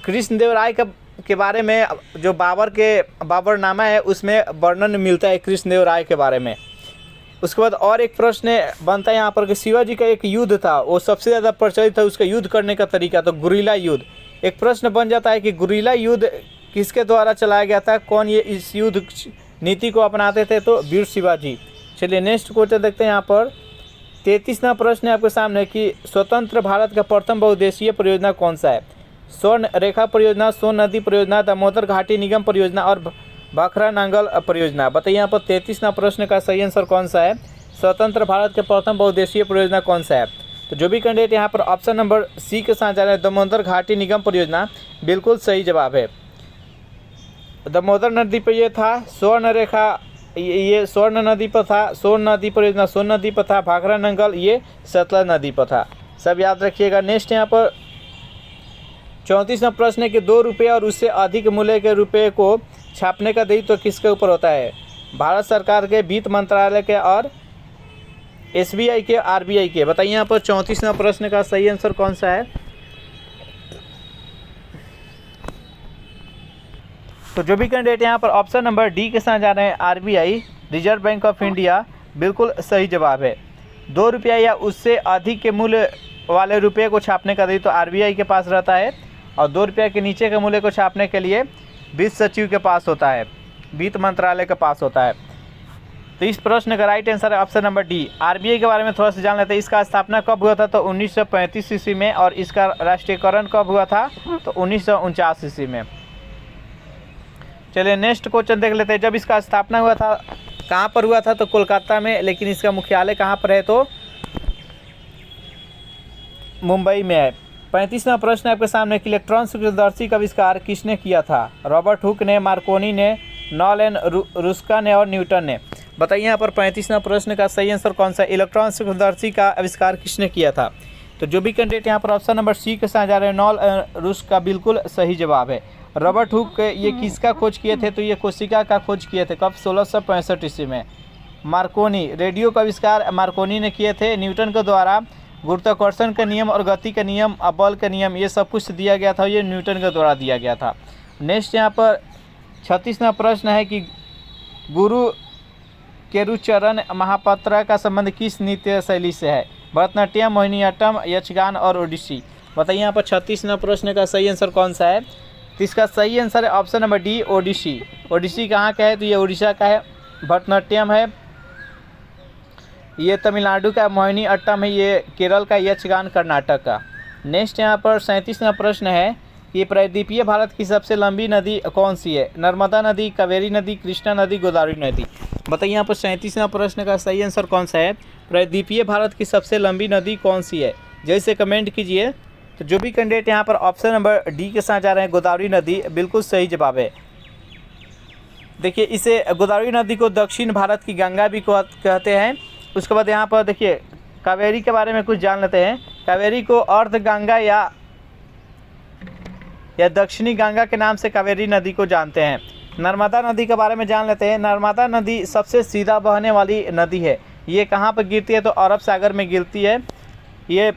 कृष्णदेव राय के बारे में जो बाबरनामा है उसमें वर्णन मिलता है कृष्णदेव राय के बारे में। उसके बाद और एक प्रश्न बनता है यहाँ पर कि शिवाजी का एक युद्ध था, वो सबसे ज़्यादा प्रचलित था, उसका युद्ध करने का तरीका, तो गुरिल्ला युद्ध। एक प्रश्न बन जाता है कि गुरिल्ला युद्ध किसके द्वारा चलाया गया था, कौन ये इस युद्ध नीति को अपनाते थे? तो वीर शिवाजी। चलिए नेक्स्ट क्वेश्चन देखते हैं। यहाँ पर 33वां प्रश्न है आपके सामने कि स्वतंत्र भारत का प्रथम बहुउद्देशीय परियोजना कौन सा है? स्वर्ण रेखा परियोजना, सोन नदी परियोजना, दामोदर घाटी निगम परियोजना और भाखरा नांगल परियोजना। बताइए यहाँ पर 33वां प्रश्न का सही आंसर कौन सा है? स्वतंत्र भारत के प्रथम बहुउद्देशीय परियोजना कौन सा है? तो जो भी कैंडिडेट यहाँ पर ऑप्शन नंबर सी के साथ जा रहे हैं दामोदर घाटी निगम परियोजना, बिल्कुल सही जवाब है। दामोदर नदी पर ये था, स्वर्ण रेखा ये स्वर्ण नदी पर था, सोन नदी परियोजना सोन नदी पर था, भाखरा नंगल ये सतलज नदी पर था। सब याद रखिएगा। नेक्स्ट यहाँ पर 34वां प्रश्न है कि 2 रुपये और उससे अधिक मूल्य के रुपये को छापने का दायित्व किसके ऊपर होता है? भारत सरकार के, वित्त मंत्रालय के और SBI के, RBI के। बताइए यहाँ पर 34वां प्रश्न का सही आंसर कौन सा है? तो जो भी कैंडिडेट यहाँ पर ऑप्शन नंबर डी के साथ जा रहे हैं RBI, reserve bank of India, बिल्कुल सही जवाब है। 2 रुपया या उससे अधिक के मूल्य वाले रुपये को छापने का दायित्व RBI के पास रहता है, और 2 रुपये के नीचे के मूल्य को छापने के लिए वित्त सचिव के पास होता है, वित्त मंत्रालय के पास होता है। तो इस प्रश्न का राइट आंसर है ऑप्शन नंबर डी। RBI के बारे में थोड़ा सा जान लेते हैं। इसका स्थापना कब हुआ था? तो 1935 ईस्वी में, और इसका राष्ट्रीयकरण कब हुआ था? तो 1949 ईस्वी में। चलिए नेक्स्ट क्वेश्चन देख लेते हैं। जब इसका स्थापना हुआ था कहाँ पर हुआ था? तो कोलकाता में, लेकिन इसका मुख्यालय कहाँ पर है? तो मुंबई में है। 35वां प्रश्न आपके सामने कि इलेक्ट्रॉन सूक्ष्मदर्शी का आविष्कार किसने किया था? रॉबर्ट हुक ने, मार्कोनी ने, नॉलन रुस्का ने और न्यूटन ने। बताइए यहाँ पर 35वां प्रश्न का सही आंसर कौन सा? इलेक्ट्रॉन सूक्ष्मदर्शी का आविष्कार किसने किया था? तो जो भी कैंडिडेट यहाँ पर ऑप्शन नंबर सी के साथ जा रहे हैं नॉलन रुस्का, बिल्कुल सही जवाब है। रॉबर्ट हुक ये किसका खोज किए थे? तो ये कोशिका का खोज किए थे। कब? 1665 ईस्वी में। मार्कोनी, रेडियो का आविष्कार मार्कोनी ने किए थे। न्यूटन के द्वारा गुरुत्वाकर्षण का नियम और गति का नियम, बल का नियम, ये सब कुछ दिया गया था, ये न्यूटन के द्वारा दिया गया था। नेक्स्ट यहाँ पर 36वां प्रश्न है कि गुरु केरुचरण महापात्रा का संबंध किस नृत्य शैली से है? भरतनाट्यम, मोहिनीअट्टम, यक्षगान और ओडिसी। बताइए यहाँ पर 36वां प्रश्न का सही आंसर कौन सा है? तो इसका सही आंसर है option number D, Odissi. Odissi कहाँ का है? तो ये उड़ीसा का है। भरतनाट्यम है ये तमिलनाडु का, मोहिनीअट्टम है ये केरल का, यक्षगान कर्नाटक का। नेक्स्ट यहाँ पर 37वां प्रश्न है कि प्रायद्वीपीय भारत की सबसे लंबी नदी कौन सी है? नर्मदा नदी, कावेरी नदी, कृष्णा नदी, गोदावरी नदी। बताइए यहाँ पर 37वां प्रश्न का सही आंसर कौन सा है? प्रायद्वीपीय भारत की सबसे लंबी नदी कौन सी है? जैसे कमेंट कीजिए। तो जो भी कैंडिडेट यहाँ पर ऑप्शन नंबर डी के साथ जा रहे हैं गोदावरी नदी, बिल्कुल सही जवाब है। देखिए, इसे गोदावरी नदी को दक्षिण भारत की गंगा भी कहते हैं। उसके बाद यहाँ पर देखिए कावेरी के बारे में कुछ जान लेते हैं। कावेरी को अर्ध गंगा या दक्षिणी गंगा के नाम से कावेरी नदी को जानते हैं। नर्मदा नदी के बारे में जान लेते हैं। नर्मदा नदी सबसे सीधा बहने वाली नदी है। ये कहाँ पर गिरती है? तो अरब सागर में गिरती है। ये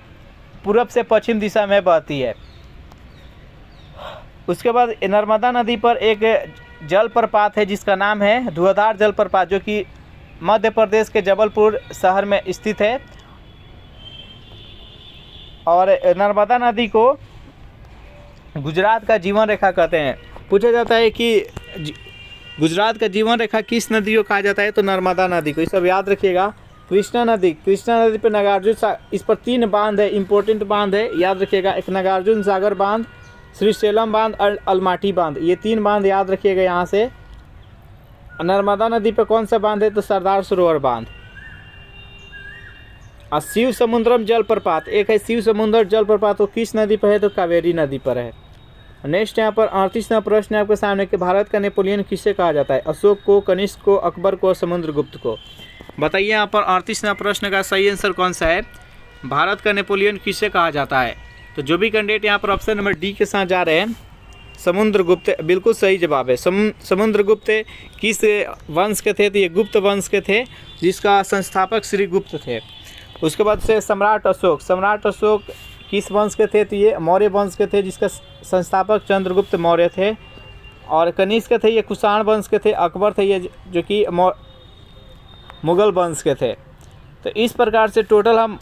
पूरब से पश्चिम दिशा में बहती है। उसके बाद नर्मदा नदी पर एक जलप्रपात है जिसका नाम है धुआंधार जलप्रपात, जो कि मध्य प्रदेश के जबलपुर शहर में स्थित है। और नर्मदा नदी को गुजरात का जीवन रेखा कहते हैं। पूछा जाता है कि गुजरात का जीवन रेखा किस नदी को कहा जाता है, तो नर्मदा नदी को। ये सब याद रखिएगा। कृष्णा नदी पे नागार्जुन इस पर 3 बांध है, इंपॉर्टेंट बांध है, याद रखिएगा। एक नागार्जुन सागर बांध, श्रीशैलम बांध और अलमाटी बांध, ये 3 बांध याद रखिएगा यहाँ से। नर्मदा नदी पे कौन सा बांध है, तो सरदार सरोवर बांध। और शिव समुद्रम जलप्रपात, एक है शिव समुद्र जलप्रपात, वो किस नदी पर है, तो कावेरी नदी पर है। नेक्स्ट यहाँ पर 38वां प्रश्न है आपके सामने कि भारत का नेपोलियन किसे कहा जाता है, अशोक को, कनिष्क को, अकबर को, समुद्रगुप्त को। बताइए यहाँ पर 38वां प्रश्न का सही आंसर कौन सा है, भारत का नेपोलियन किसे कहा जाता है। तो जो भी कैंडिडेट यहाँ पर ऑप्शन नंबर डी के साथ जा रहे हैं, समुद्रगुप्त, बिल्कुल सही जवाब है। समुद्रगुप्त किस वंश के थे, तो ये गुप्त वंश के थे, जिसका संस्थापक श्री गुप्त थे। उसके बाद से सम्राट अशोक किस वंश के थे, तो ये मौर्य वंश के थे, जिसका संस्थापक चंद्रगुप्त मौर्य थे। और कनिष्क थे, ये कुषाण वंश के थे। अकबर थे ये जो कि मुगल वंश के थे। तो इस प्रकार से टोटल हम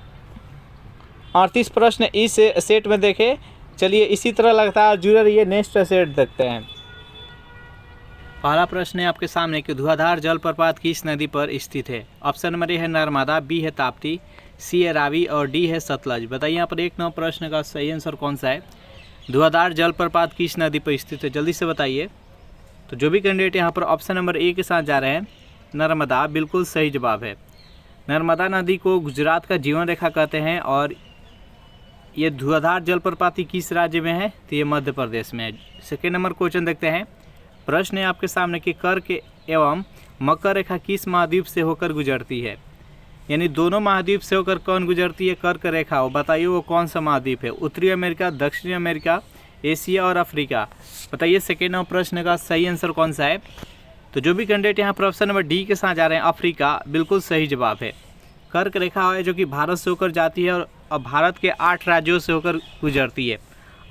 38 प्रश्न इस सेट में देखे। चलिए इसी तरह लगातार जुड़े रहिए, नेक्स्ट सेट देखते हैं। पहला प्रश्न है आपके सामने कि धुआंधार जलप्रपात किस नदी पर स्थित है। ऑप्शन नंबर ए है नर्मदा, बी है ताप्ती, सी है रावी और डी है सतलज। बताइए यहाँ पर 1 नंबर प्रश्न का सही आंसर कौन सा है, धुआंधार जलप्रपात किस नदी पर स्थित है, जल्दी से बताइए। तो जो भी कैंडिडेट यहाँ पर ऑप्शन नंबर ए के साथ जा रहे हैं, नर्मदा, बिल्कुल सही जवाब है। नर्मदा नदी को गुजरात का जीवन रेखा कहते हैं और ये धुआंधार जलप्रपात किस राज्य में है, तो ये मध्य प्रदेश में है। सेकेंड नंबर क्वेश्चन देखते हैं। प्रश्न है आपके सामने कि कर्क एवं मकर रेखा किस महाद्वीप से होकर गुजरती है, यानी दोनों महाद्वीप से होकर कौन गुजरती है कर्क रेखा, वो बताइए वो कौन सा महाद्वीप है, उत्तरी अमेरिका, दक्षिणी अमेरिका, एशिया और अफ्रीका। बताइए सेकेंड नंबर प्रश्न का सही आंसर कौन सा है। तो जो भी कैंडिडेट यहाँ पर ऑप्शन नंबर डी के साथ जा रहे हैं, अफ्रीका, बिल्कुल सही जवाब है। कर्क रेखा है जो कि भारत से होकर जाती है और भारत के 8 राज्यों से होकर गुजरती है।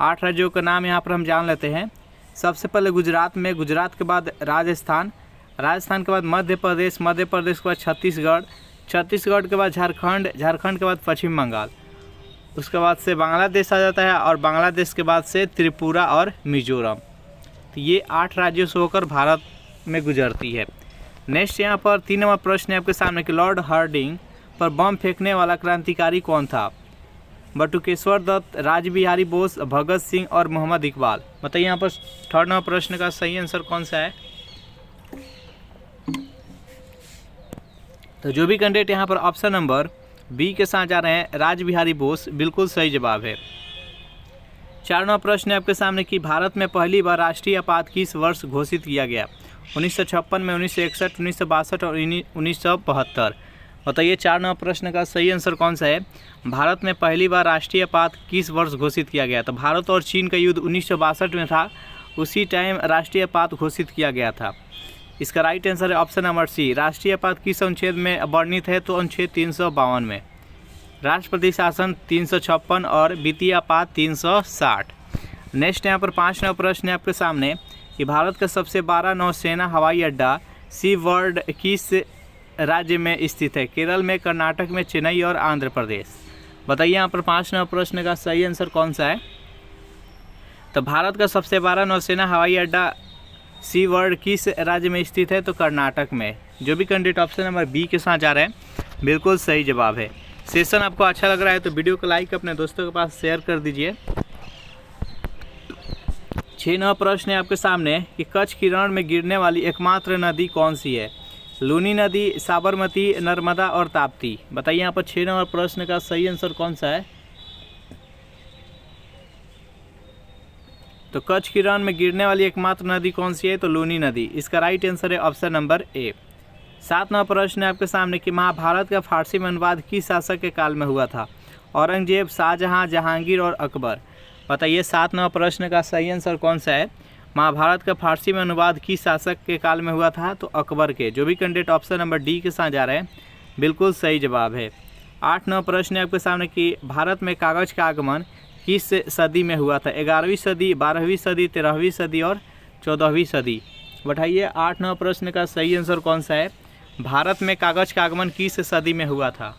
8 राज्यों का नाम यहाँ पर हम जान लेते हैं। सबसे पहले गुजरात में, गुजरात के बाद राजस्थान, राजस्थान के बाद मध्य प्रदेश, मध्य प्रदेश के बाद छत्तीसगढ़, छत्तीसगढ़ के बाद झारखंड, झारखंड के बाद पश्चिम बंगाल, उसके बाद से बांग्लादेश आ जाता है और बांग्लादेश के बाद से त्रिपुरा और मिजोरम। तो ये 8 राज्यों से होकर भारत में गुजरती है। नेक्स्ट यहाँ पर 3 नंबर प्रश्न है आपके सामने कि लॉर्ड हार्डिंग पर बम फेंकने वाला क्रांतिकारी कौन था। बटुकेश्वर दत्त, राजबिहारी बोस, भगत सिंह और मोहम्मद इकबाल। बताइए यहाँ पर 3rd नंबर प्रश्न का सही आंसर कौन सा है। तो जो भी कैंडिडेट यहाँ पर ऑप्शन नंबर बी के साथ जा रहे हैं, राजबिहारी बोस, बिल्कुल सही जवाब है। 4 नंबर प्रश्न है आपके सामने कि भारत में पहली बार राष्ट्रीय आपात किस वर्ष घोषित किया गया। 1956 में, 1961, 1962 और 1972। बताइए 4 नंबर प्रश्न का सही आंसर कौन सा है। भारत में पहली बार राष्ट्रीय आपात किस वर्ष घोषित किया गया। तो भारत और चीन का युद्ध 1962 में था, उसी टाइम राष्ट्रीय आपात घोषित किया गया था। इसका राइट आंसर है ऑप्शन नंबर सी। राष्ट्रीय आपात किस अनुच्छेद में वर्णित है, तो अनुच्छेद 352 में। राष्ट्रपति शासन 356 और वित्तीय आपात 360। नेक्स्ट यहाँ पर 5 नंबर प्रश्न है आपके सामने कि भारत का सबसे बड़ा नौसेना हवाई अड्डा सी वर्ल्ड किस राज्य में स्थित है। केरल में, कर्नाटक में, चेन्नई और आंध्र प्रदेश। बताइए यहाँ पर 5 नंबर प्रश्न का सही आंसर कौन सा है। तो भारत का सबसे बड़ा नौसेना हवाई अड्डा सी वर्ल्ड किस राज्य में स्थित है, तो कर्नाटक में। जो भी कैंडिडेट ऑप्शन नंबर बी के साथ जा रहे हैं, बिल्कुल सही जवाब है। सेशन आपको अच्छा लग रहा है तो वीडियो को लाइक अपने दोस्तों के पास शेयर कर दीजिए। 6 नंबर प्रश्न है आपके सामने कि कच्छ की रण में गिरने वाली एकमात्र नदी कौन सी है। लूनी नदी, साबरमती, नर्मदा और ताप्ती। बताइए यहाँ पर 6 नंबर प्रश्न का सही आंसर कौन सा है। तो कच्छ की रण में गिरने वाली एकमात्र नदी कौन सी है, तो लूनी नदी। इसका राइट आंसर है ऑप्शन नंबर ए। 7 नंबर प्रश्न है आपके सामने कि महाभारत का फारसी में अनुवाद किस शासक के काल में हुआ था। औरंगजेब, शाहजहां, जहांगीर और अकबर। बताइए 7 नंबर प्रश्न का सही आंसर कौन सा है। महाभारत का फारसी में अनुवाद किस शासक के काल में हुआ था, तो अकबर के। जो भी कैंडिडेट ऑप्शन नंबर डी के साथ जा रहे हैं, बिल्कुल सही जवाब है। 8 नंबर प्रश्न है आपके सामने कि भारत में कागज़ का आगमन किस सदी में हुआ था। 11वीं सदी, 12वीं सदी, 13वीं सदी और 14वीं सदी। बताइए 8 नंबर प्रश्न का सही आंसर कौन सा है। भारत में कागज़ का आगमन किस सदी में हुआ था।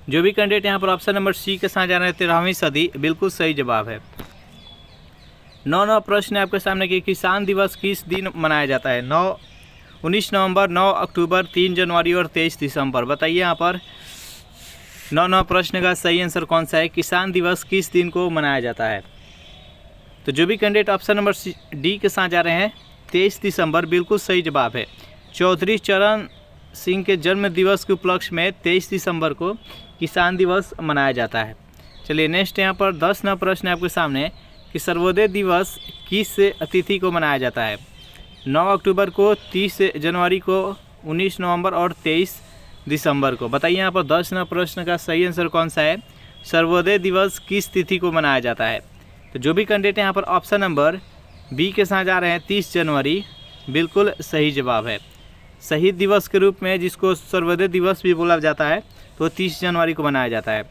जो भी कैंडिडेट यहाँ पर ऑप्शन नंबर सी के साथ जा रहे हैं 13वीं सदी, बिल्कुल सही जवाब है। 9 प्रश्न है आपके सामने कि किसान दिवस किस दिन मनाया जाता है? 19 नवंबर, 9 अक्टूबर, 3 जनवरी और 23 दिसंबर। बताइए यहाँ पर 9 प्रश्न का सही आंसर कौन सा है? किसान दिवस किस दिन को मनाया जाता है? तो जो भी कैंडिडेट ऑप्शन नंबर डी के साथ जा रहे हैं 23 दिसंबर, बिल्कुल सही जवाब है। चौधरी चरण सिंह के जन्म दिवस के उपलक्ष्य में 23 दिसंबर को किसान दिवस मनाया जाता है। चलिए नेक्स्ट यहाँ पर 10 प्रश्न है आपके सामने कि सर्वोदय दिवस किस तिथि को मनाया जाता है? 9 अक्टूबर को, 30 जनवरी को, 19 नवंबर और 23 दिसंबर को। बताइए यहाँ पर 10 प्रश्न का सही आंसर कौन सा है? सर्वोदय दिवस किस तिथि को मनाया जाता है? तो जो भी कैंडिडेट यहाँ पर ऑप्शन नंबर बी के साथ जा रहे हैं 30 जनवरी, बिल्कुल सही जवाब है। शहीद दिवस के रूप में जिसको सर्वोदय दिवस भी बोला जाता है, तो 30 जनवरी को मनाया जाता है।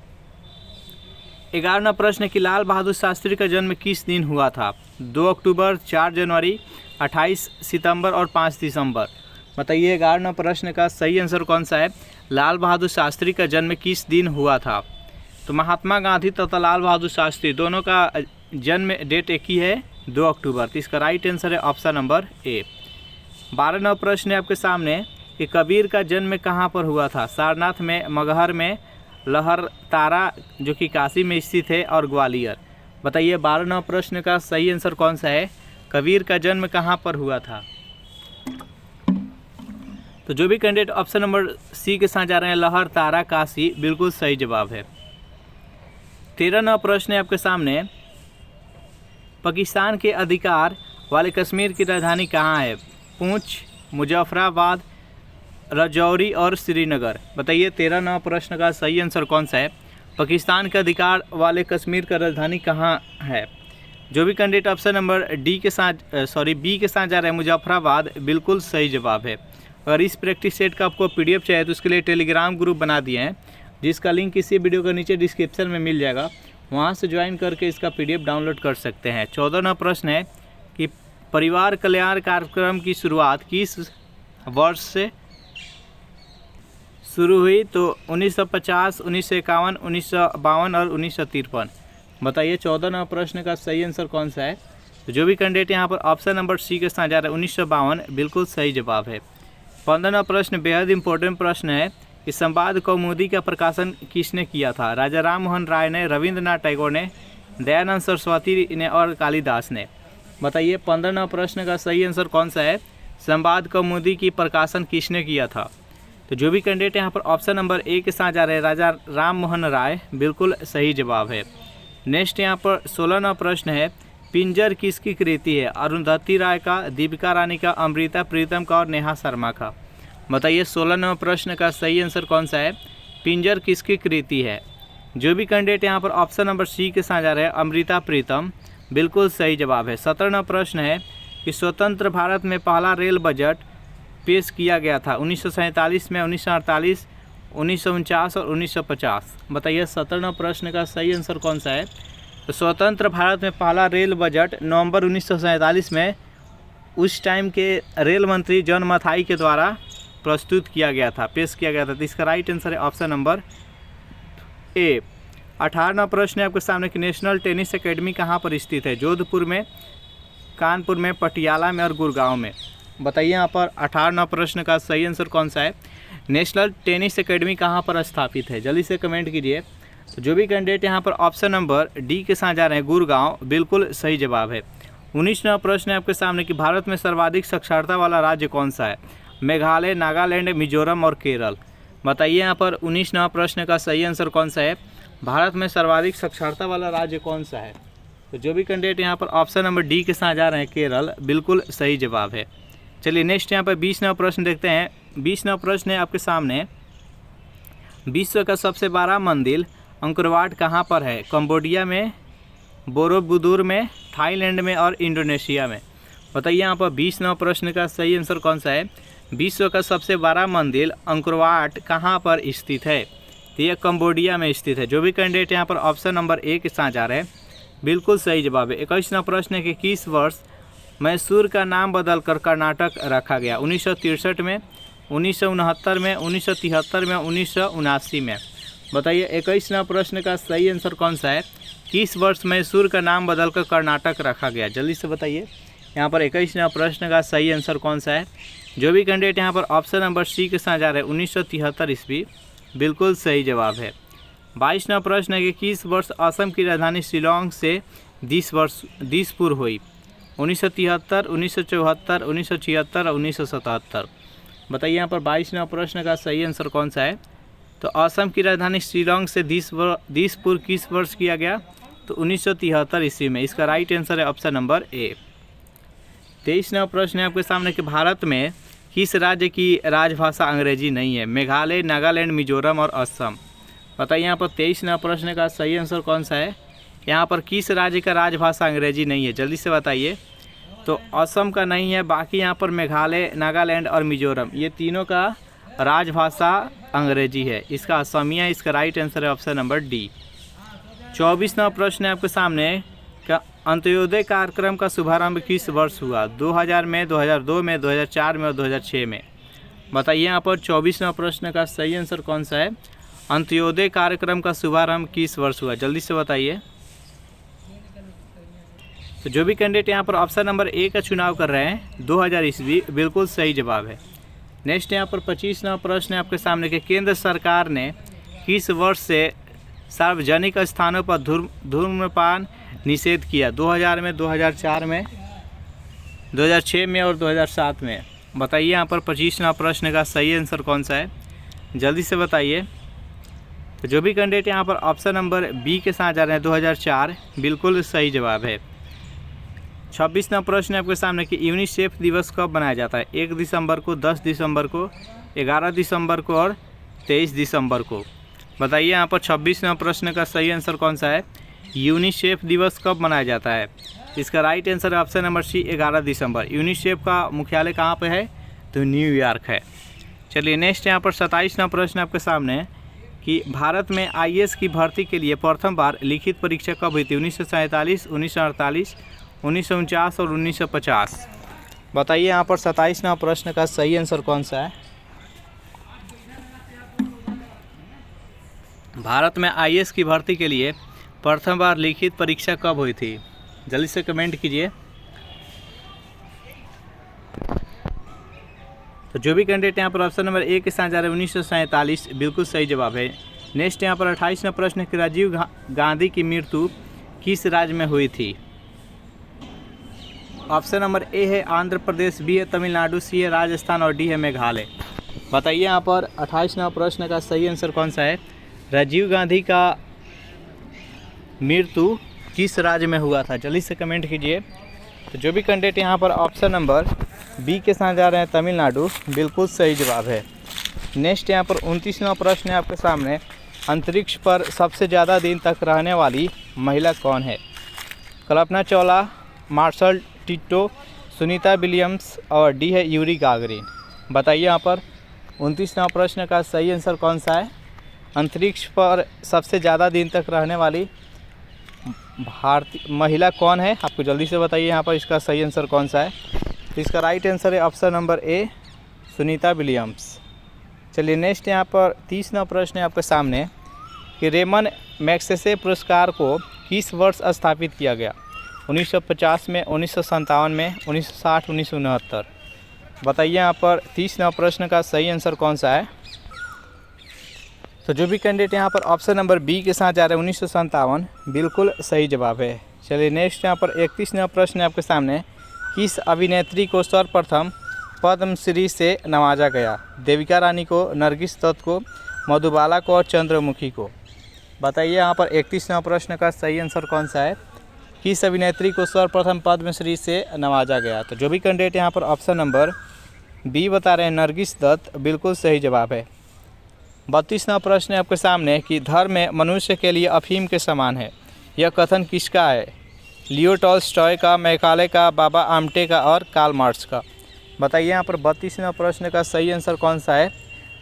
11वां प्रश्न कि लाल बहादुर शास्त्री का जन्म किस दिन हुआ था? 2 अक्टूबर, 4 जनवरी, 28 सितंबर और 5 दिसंबर। बताइए 11वां प्रश्न का सही आंसर कौन सा है? लाल बहादुर शास्त्री का जन्म किस दिन हुआ था? तो महात्मा गांधी तथा लाल बहादुर शास्त्री दोनों का जन्म डेट एक ही है, 2 अक्टूबर। तो इसका राइट आंसर है ऑप्शन नंबर ए। 12वां प्रश्न है आपके सामने कि कबीर का जन्म कहाँ पर हुआ था? सारनाथ में, मगहर में, लहरतारा जो कि काशी में स्थित है और ग्वालियर। बताइए 12वां प्रश्न का सही आंसर कौन सा है? कबीर का जन्म कहाँ पर हुआ था? तो जो भी कैंडिडेट ऑप्शन नंबर सी के साथ जा रहे हैं लहरतारा काशी, बिल्कुल सही जवाब है। 13वां प्रश्न है आपके सामने पाकिस्तान के अधिकार वाले कश्मीर की राजधानी कहाँ है? पूंछ, मुजफ्फराबाद, राजौरी और श्रीनगर। बताइए 13वां प्रश्न का सही आंसर कौन सा है? पाकिस्तान के अधिकार वाले कश्मीर का राजधानी कहाँ है? जो भी कैंडिडेट ऑप्शन नंबर बी के साथ जा रहे हैं मुजफ्फराबाद, बिल्कुल सही जवाब है। अगर इस प्रैक्टिस सेट का आपको पीडीएफ चाहिए तो उसके लिए टेलीग्राम ग्रुप बना दिए हैं, जिसका लिंक इसी वीडियो के नीचे डिस्क्रिप्शन में मिल जाएगा। वहाँ से ज्वाइन करके इसका पीडीएफ डाउनलोड कर सकते हैं। 14वां प्रश्न है कि परिवार कल्याण कार्यक्रम की शुरुआत किस वर्ष से शुरू हुई? तो 1950, 1951, 1952 और 1953। बताइए 14वां प्रश्न का सही आंसर कौन सा है? तो जो भी कैंडिडेट यहाँ पर ऑप्शन नंबर सी के साथ जा रहे हैं 1952, बिल्कुल सही जवाब है। 15वां प्रश्न बेहद इंपॉर्टेंट प्रश्न है कि संवाद कौमुदी का प्रकाशन किसने किया था? राजा राम मोहन राय ने, रविंद्रनाथ टैगोर ने, दयानंद सरस्वती ने और कालिदास ने। बताइए 15वां प्रश्न का सही आंसर कौन सा है? संवाद कौमुदी की प्रकाशन किसने किया था? तो जो भी कैंडिडेट यहाँ पर ऑप्शन नंबर ए के साथ जा रहे हैं राजा राम मोहन राय, बिल्कुल सही जवाब है। नेक्स्ट यहाँ पर 16वां प्रश्न है पिंजर किसकी कृति है? अरुंधति राय का, दीपिका रानी का, अमृता प्रीतम का और नेहा शर्मा का। बताइए 16वां प्रश्न का सही आंसर कौन सा है? पिंजर किसकी कृति है? जो भी कैंडिडेट यहाँ पर ऑप्शन नंबर सी के साथ जा रहे हैं अमृता प्रीतम, बिल्कुल सही जवाब है। 17वां प्रश्न है कि स्वतंत्र भारत में पहला रेल बजट पेश किया गया था 1947 में, 1948, 1949 और 1950। बताइए 17वां प्रश्न का सही आंसर कौन सा है? तो स्वतंत्र भारत में पहला रेल बजट नवंबर 1947 में उस टाइम के रेल मंत्री जॉन मथाई के द्वारा प्रस्तुत किया गया था, पेश किया गया था। तो इसका राइट आंसर है ऑप्शन नंबर ए। 18वां प्रश्न है आपके सामने कि नेशनल टेनिस एकेडमी कहाँ पर स्थित है? जोधपुर में, कानपुर में, पटियाला में और गुड़गांव में। बताइए यहाँ पर 18वां प्रश्न का सही आंसर कौन सा है? नेशनल टेनिस एकेडमी कहाँ पर स्थापित है? जल्दी से कमेंट कीजिए। तो जो भी कैंडिडेट यहाँ पर ऑप्शन नंबर डी के साथ जा रहे हैं गुड़गांव, बिल्कुल सही जवाब है। 19वां प्रश्न है आपके सामने कि भारत में सर्वाधिक साक्षरता वाला राज्य कौन सा है? मेघालय, नागालैंड, मिजोरम और केरल। बताइए यहाँ पर 19वां प्रश्न का सही आंसर कौन सा है? भारत में सर्वाधिक साक्षरता वाला राज्य कौन सा है? तो जो भी कैंडिडेट यहाँ पर ऑप्शन नंबर डी के साथ जा रहे हैं केरल, बिल्कुल सही जवाब है। चलिए नेक्स्ट यहाँ पर 20वां प्रश्न देखते हैं। 20वां प्रश्न है आपके सामने विश्व का सबसे बड़ा मंदिर अंकुरवाट कहाँ पर है? कंबोडिया में, बोरोबुदुर में, थाईलैंड में और इंडोनेशिया में। बताइए यहाँ पर 20वां प्रश्न का सही आंसर कौन सा है? विश्व का सबसे बड़ा मंदिर अंकुरवाट कहाँ पर स्थित है? तो यह कंबोडिया में स्थित है। जो भी कैंडिडेट यहाँ पर ऑप्शन नंबर ए के साथ जा रहे हैं, बिल्कुल सही जवाब है। 21वां प्रश्न है कि किस वर्ष मैसूर का नाम बदलकर कर्नाटक रखा गया? 1963 में, 1969 में, 1973 में, 1979 में। बताइए 21वां प्रश्न का सही आंसर कौन सा है? किस वर्ष मैसूर का नाम बदलकर कर्नाटक रखा गया? जल्दी से बताइए यहाँ पर 21वां प्रश्न का सही आंसर कौन सा है? जो भी कैंडिडेट यहाँ पर ऑप्शन नंबर सी के साथ जा रहे हैं 1973 ईस्वी बिल्कुल सही जवाब है। 22वां प्रश्न है कि किस वर्ष असम की राजधानी शिलोंग से दिसपुर हुई? 1973, 1974, 1976 और 1977। बताइए यहाँ पर 22वां प्रश्न का सही आंसर कौन सा है? तो असम की राजधानी शिलोंग से दिसपुर किस वर्ष किया गया? तो 1973 ईस्वी में। इसका राइट आंसर है ऑप्शन नंबर ए। 23वां प्रश्न है आपके सामने कि भारत में किस राज्य की राजभाषा अंग्रेजी नहीं है? मेघालय, नागालैंड, मिजोरम और असम। बताइए यहाँ पर 23वां प्रश्न का सही आंसर कौन सा है? यहाँ पर किस राज्य का राजभाषा अंग्रेजी नहीं है? जल्दी से बताइए। तो असम का नहीं है, बाकी यहाँ पर मेघालय, नागालैंड और मिजोरम ये तीनों का राजभाषा अंग्रेजी है। इसका असमिया, इसका राइट आंसर है ऑप्शन नंबर डी। 24वां प्रश्न है आपके सामने का अंत्योदय कार्यक्रम का शुभारंभ किस वर्ष हुआ? 2000 में, 2002 में, 2004 में और 2006 में। बताइए यहाँ पर 24वां प्रश्न का सही आंसर कौन सा है? अंत्योदय कार्यक्रम का शुभारंभ किस वर्ष हुआ? जल्दी से बताइए। तो जो भी कैंडिडेट यहाँ पर ऑप्शन नंबर ए का चुनाव कर रहे हैं 2000 ईस्वी बिल्कुल सही जवाब है। नेक्स्ट यहाँ पर 25वां प्रश्न है आपके सामने कि केंद्र सरकार ने किस वर्ष से सार्वजनिक स्थानों पर धूम्रपान निषेध किया? 2000 में, 2004 में, 2006 में और 2007 में। बताइए यहाँ पर 25वां प्रश्न का सही आंसर कौन सा है? जल्दी से बताइए। तो जो भी कैंडिडेट यहाँ पर ऑप्शन नंबर बी के साथ जा रहे हैं 2004 बिल्कुल सही जवाब है। 26वां प्रश्न आपके सामने कि यूनिसेफ दिवस कब मनाया जाता है? 1 दिसंबर को, 10 दिसंबर को, 11 दिसंबर को और 23 दिसंबर को। बताइए यहाँ पर 26वां प्रश्न का सही आंसर कौन सा है? यूनिसेफ दिवस कब मनाया जाता है? इसका राइट आंसर है ऑप्शन नंबर सी 11 दिसंबर। यूनिसेफ का मुख्यालय कहाँ पे है? तो न्यूयॉर्क है। चलिए नेक्स्ट यहाँ पर 27वां प्रश्न आपके सामने कि भारत में आईएएस की भर्ती के लिए प्रथम बार लिखित परीक्षा कब हुई थी? 1947, 1948, 1949 और 1950। बताइए यहाँ पर 27वां प्रश्न का सही आंसर कौन सा है? भारत में आईएएस की भर्ती के लिए प्रथम बार लिखित परीक्षा कब हुई थी? जल्दी से कमेंट कीजिए। तो जो भी कैंडिडेट यहाँ पर ऑप्शन नंबर ए के साथ जा रहे हैं 1947 बिल्कुल सही जवाब है। नेक्स्ट यहाँ पर 28वां प्रश्न है कि राजीव गांधी की मृत्यु किस राज्य में हुई थी? ऑप्शन नंबर ए है आंध्र प्रदेश, बी है तमिलनाडु, सी है राजस्थान और डी है मेघालय। बताइए यहाँ पर 28वां प्रश्न का सही आंसर कौन सा है? राजीव गांधी का मृत्यु किस राज्य में हुआ था? जल्दी से कमेंट कीजिए। तो जो भी कैंडिडेट यहाँ पर ऑप्शन नंबर बी के साथ जा रहे हैं तमिलनाडु बिल्कुल सही जवाब है। नेक्स्ट यहाँ पर 29वां प्रश्न है आपके सामने, अंतरिक्ष पर सबसे ज़्यादा दिन तक रहने वाली महिला कौन है? Kalpana Chawla, Marshal Tito, Sunita Williams और डी है यूरी गागरिन। बताइए यहाँ पर 29वां प्रश्न का सही आंसर कौन सा है? अंतरिक्ष पर सबसे ज़्यादा दिन तक रहने वाली भारतीय महिला कौन है? आपको जल्दी से बताइए यहाँ पर इसका सही आंसर कौन सा है? तो इसका राइट आंसर है option number A Sunita Williams. चलिए नेक्स्ट यहाँ पर 30वां प्रश्न है आपके सामने कि रेमन मैग्सेसे पुरस्कार को किस वर्ष स्थापित किया गया? 1950 में, 1957 में, 1960, 1969। बताइए यहाँ पर 30वां प्रश्न का सही आंसर कौन सा है? तो जो भी कैंडिडेट यहाँ पर ऑप्शन नंबर बी के साथ जा रहे हैं 1957 बिल्कुल सही जवाब है। चलिए नेक्स्ट यहाँ पर 31वां प्रश्न है आपके सामने, किस अभिनेत्री को सर्वप्रथम पद्मश्री से नवाजा गया? देविका रानी को, नरगिस दत्त को, मधुबाला को और चंद्रमुखी को। बताइए यहाँ पर 31वां प्रश्न का सही आंसर कौन सा है? किस अभिनेत्री को सर्वप्रथम पद्मश्री से नवाजा गया? तो जो भी कैंडिडेट यहाँ पर ऑप्शन नंबर बी बता रहे हैं नरगिस दत्त बिल्कुल सही जवाब है। 32वां प्रश्न है आपके सामने कि धर्म मनुष्य के लिए अफीम के समान है, यह कथन किसका है? लियो टॉल्स्टॉय का, मैकाले का, बाबा आमटे का और कार्ल मार्क्स का। बताइए यहाँ पर 32वां प्रश्न का सही आंसर कौन सा है?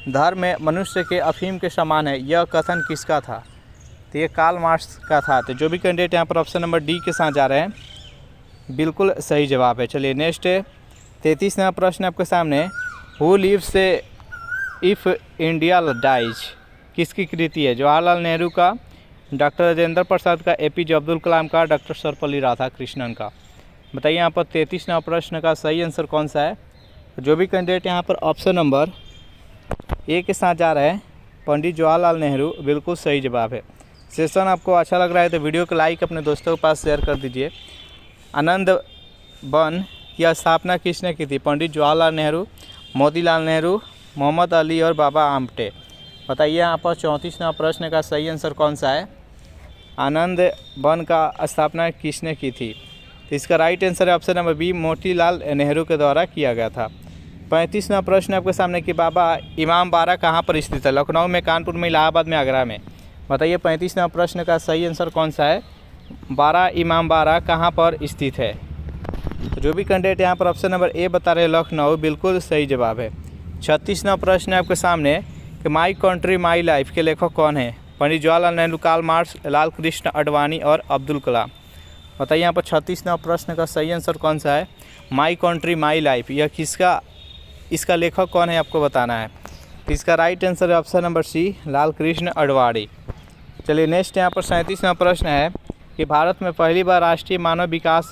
धर्म मनुष्य के अफीम के समान है, यह कथन किसका था? तो ये कार्ल मार्क्स का था। तो जो भी कैंडिडेट यहाँ पर ऑप्शन नंबर डी के साथ जा रहे हैं बिल्कुल सही जवाब है। चलिए नेक्स्ट 33वां प्रश्न आपके सामने, who lives if India dies? किसकी कृति है? जवाहरलाल नेहरू का, डॉक्टर राजेंद्र प्रसाद का, एपीजे अब्दुल कलाम का, डॉक्टर सर्वपल्ली राधाकृष्णन का। बताइए यहाँ पर 33वां प्रश्न का सही आंसर कौन सा है? जो भी कैंडिडेट यहाँ पर ऑप्शन नंबर ए के साथ जा रहे हैं, पंडित जवाहरलाल नेहरू, बिल्कुल सही जवाब है। सेशन आपको अच्छा लग रहा है तो वीडियो को लाइक अपने दोस्तों के पास शेयर कर दीजिए। आनंद वन की स्थापना किसने की थी? पंडित जवाहरलाल नेहरू, मोतीलाल नेहरू, मोहम्मद अली और बाबा आमटे। बताइए यहाँ पर 34वां प्रश्न का सही आंसर कौन सा है? आनंद वन का स्थापना किसने की थी? तो इसका राइट आंसर है option number B, Motilal Nehru के द्वारा किया गया था। 35वां प्रश्न आपके सामने कि बाबा इमाम बाड़ा कहाँ पर स्थित है? लखनऊ में, कानपुर में, इलाहाबाद में, आगरा में। बताइए 35वां प्रश्न का सही आंसर कौन सा है? बाड़ा इमाम बाड़ा कहाँ पर स्थित है? तो जो भी कैंडिडेट यहाँ पर ऑप्शन नंबर ए बता रहे हैं लखनऊ, बिल्कुल सही जवाब है। 36वां प्रश्न है आपके सामने कि माई कंट्री माई लाइफ के लेखक कौन है? पंडित जवाहरलाल नेहरू, कार्ल मार्क्स, लाल कृष्ण आडवाणी और अब्दुल कलाम। बताइए यहाँ पर 36वां प्रश्न का सही आंसर कौन सा है? माई कंट्री माई लाइफ, यह किसका, इसका लेखक कौन है आपको बताना है। तो इसका राइट आंसर है ऑप्शन नंबर सी, लाल कृष्ण आडवाणी। चलिए नेक्स्ट यहाँ पर 37वां प्रश्न है कि भारत में पहली बार राष्ट्रीय मानव विकास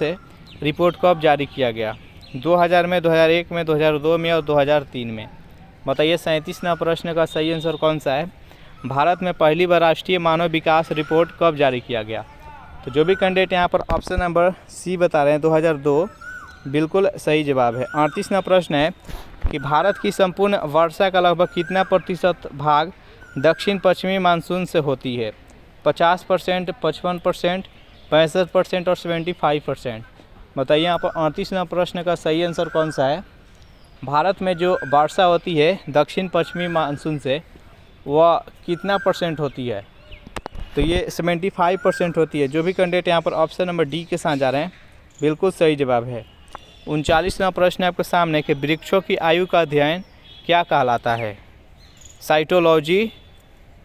रिपोर्ट कब जारी किया गया? 2000 में, 2001 में, 2002 में और 2003 में। बताइए 37वां प्रश्न का सही आंसर कौन सा है? भारत में पहली बार राष्ट्रीय मानव विकास रिपोर्ट कब जारी किया गया? तो जो भी कैंडिडेट यहाँ पर ऑप्शन नंबर सी बता रहे हैं 2002, बिल्कुल सही जवाब है। 38वां प्रश्न है कि भारत की संपूर्ण वर्षा का लगभग कितना प्रतिशत भाग दक्षिण पश्चिमी मानसून से होती है? 50%, 55%, 65% और 75%। बताइए यहाँ पर 38वां प्रश्न का सही आंसर कौन सा है? भारत में जो वर्षा होती है दक्षिण पश्चिमी मानसून से, वह कितना परसेंट होती है? तो ये 75% होती है। जो भी कैंडिडेट यहाँ पर ऑप्शन नंबर डी के साथ जा रहे हैं, बिल्कुल सही जवाब है। 39वां प्रश्न है आपके सामने कि वृक्षों की आयु का अध्ययन क्या कहलाता है? साइटोलॉजी,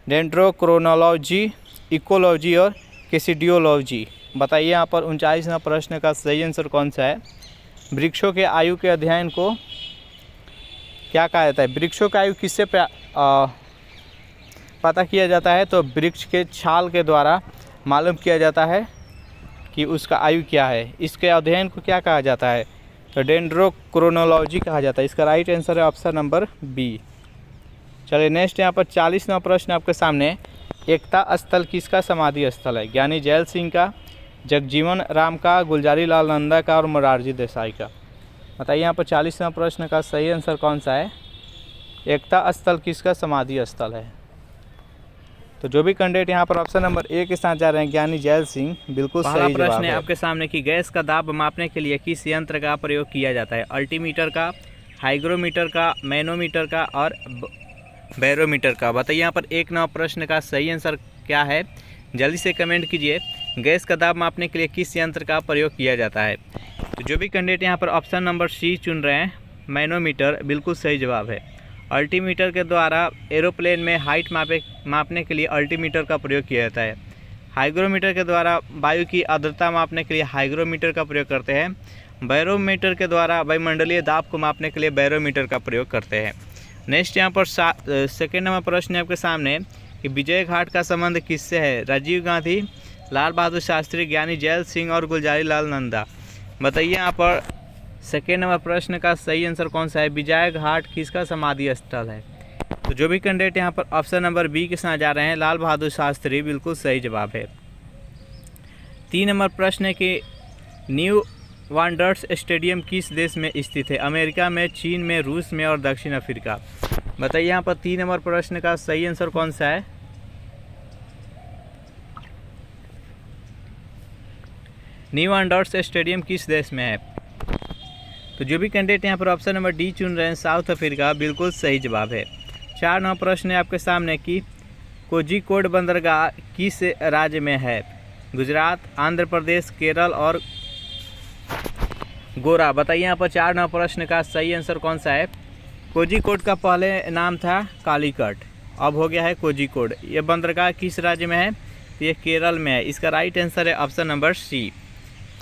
डेंड्रोक्रोनोलॉजी, इकोलॉजी और कैसिडियोलॉजी। बताइए यहाँ पर 39वां प्रश्न का सही आंसर कौन सा है? वृक्षों के आयु के अध्ययन को क्या कहा जाता है? वृक्षों का आयु किससे पता किया जाता है? तो वृक्ष के छाल के द्वारा मालूम किया जाता है कि उसका आयु क्या है। इसके अध्ययन को क्या कहा जाता है? तो डेंड्रोक्रोनोलॉजी कहा जाता है। इसका राइट आंसर है ऑप्शन नंबर बी। चलिए नेक्स्ट यहाँ पर 40वां प्रश्न आपके सामने, एकता स्थल किसका समाधि स्थल है? ज्ञानी जैल सिंह का, जगजीवन राम का, गुलजारी लाल नंदा का और मोरारजी देसाई का। बताइए यहाँ पर 40वां प्रश्न का सही आंसर कौन सा है? एकता स्थल किसका समाधि स्थल है? तो जो भी कैंडिडेट यहाँ पर ऑप्शन नंबर ए के साथ जा रहे हैं, ज्ञानी जैल सिंह, बिल्कुल सही जवाब है। प्रश्न है आपके सामने कि गैस का दाब मापने के लिए किस यंत्र का प्रयोग किया जाता है? अल्टीमीटर का, हाइग्रोमीटर का, मैनोमीटर का और बैरोमीटर का। बताइए यहाँ पर 1 नंबर प्रश्न का सही आंसर क्या है? जल्दी से कमेंट कीजिए। गैस का दाब मापने के लिए किस यंत्र का प्रयोग किया जाता है? तो जो भी कैंडिडेट यहाँ पर ऑप्शन नंबर सी चुन रहे हैं, मैनोमीटर, बिल्कुल सही जवाब है। अल्टीमीटर के द्वारा एरोप्लेन में हाइट मापने के लिए अल्टीमीटर का प्रयोग किया जाता है। हाइग्रोमीटर के द्वारा वायु की आर्द्रता मापने के लिए हाइग्रोमीटर का प्रयोग करते हैं। बैरोमीटर के द्वारा वायुमंडलीय दाब को मापने के लिए बैरोमीटर का प्रयोग करते हैं। नेक्स्ट यहाँ पर सेकेंड नंबर प्रश्न है आपके सामने कि विजय घाट का संबंध किससे है? राजीव गांधी, लाल बहादुर शास्त्री, ज्ञानी जैल सिंह और गुलजारी लाल नंदा। बताइए यहाँ पर सेकेंड नंबर प्रश्न का सही आंसर कौन सा है? विजय घाट किसका समाधि स्थल है? तो जो भी कैंडिडेट यहाँ पर ऑप्शन नंबर बी के साथ जा रहे हैं, लाल बहादुर शास्त्री, बिल्कुल सही जवाब है। 3 नंबर प्रश्न है कि न्यू वांडर्स स्टेडियम किस देश में स्थित है? अमेरिका में, चीन में, रूस में और दक्षिण अफ्रीका। बताइए यहाँ पर 3 नंबर प्रश्न का सही आंसर कौन सा है? न्यू वांडर्स स्टेडियम किस देश में है? तो जो भी कैंडिडेट यहाँ पर ऑप्शन नंबर डी चुन रहे हैं, साउथ अफ्रीका, बिल्कुल सही जवाब है। 4 नंबर प्रश्न है आपके सामने कि कोझिकोड बंदरगाह किस राज्य में है? गुजरात, आंध्र प्रदेश, केरल और गोवा। बताइए यहाँ पर 4 नंबर प्रश्न का सही आंसर कौन सा है? कोझिकोड का पहले नाम था कालीकट, अब हो गया है कोझिकोड। ये बंदरगाह किस राज्य में है? तो ये केरल में है। इसका राइट आंसर है ऑप्शन नंबर सी।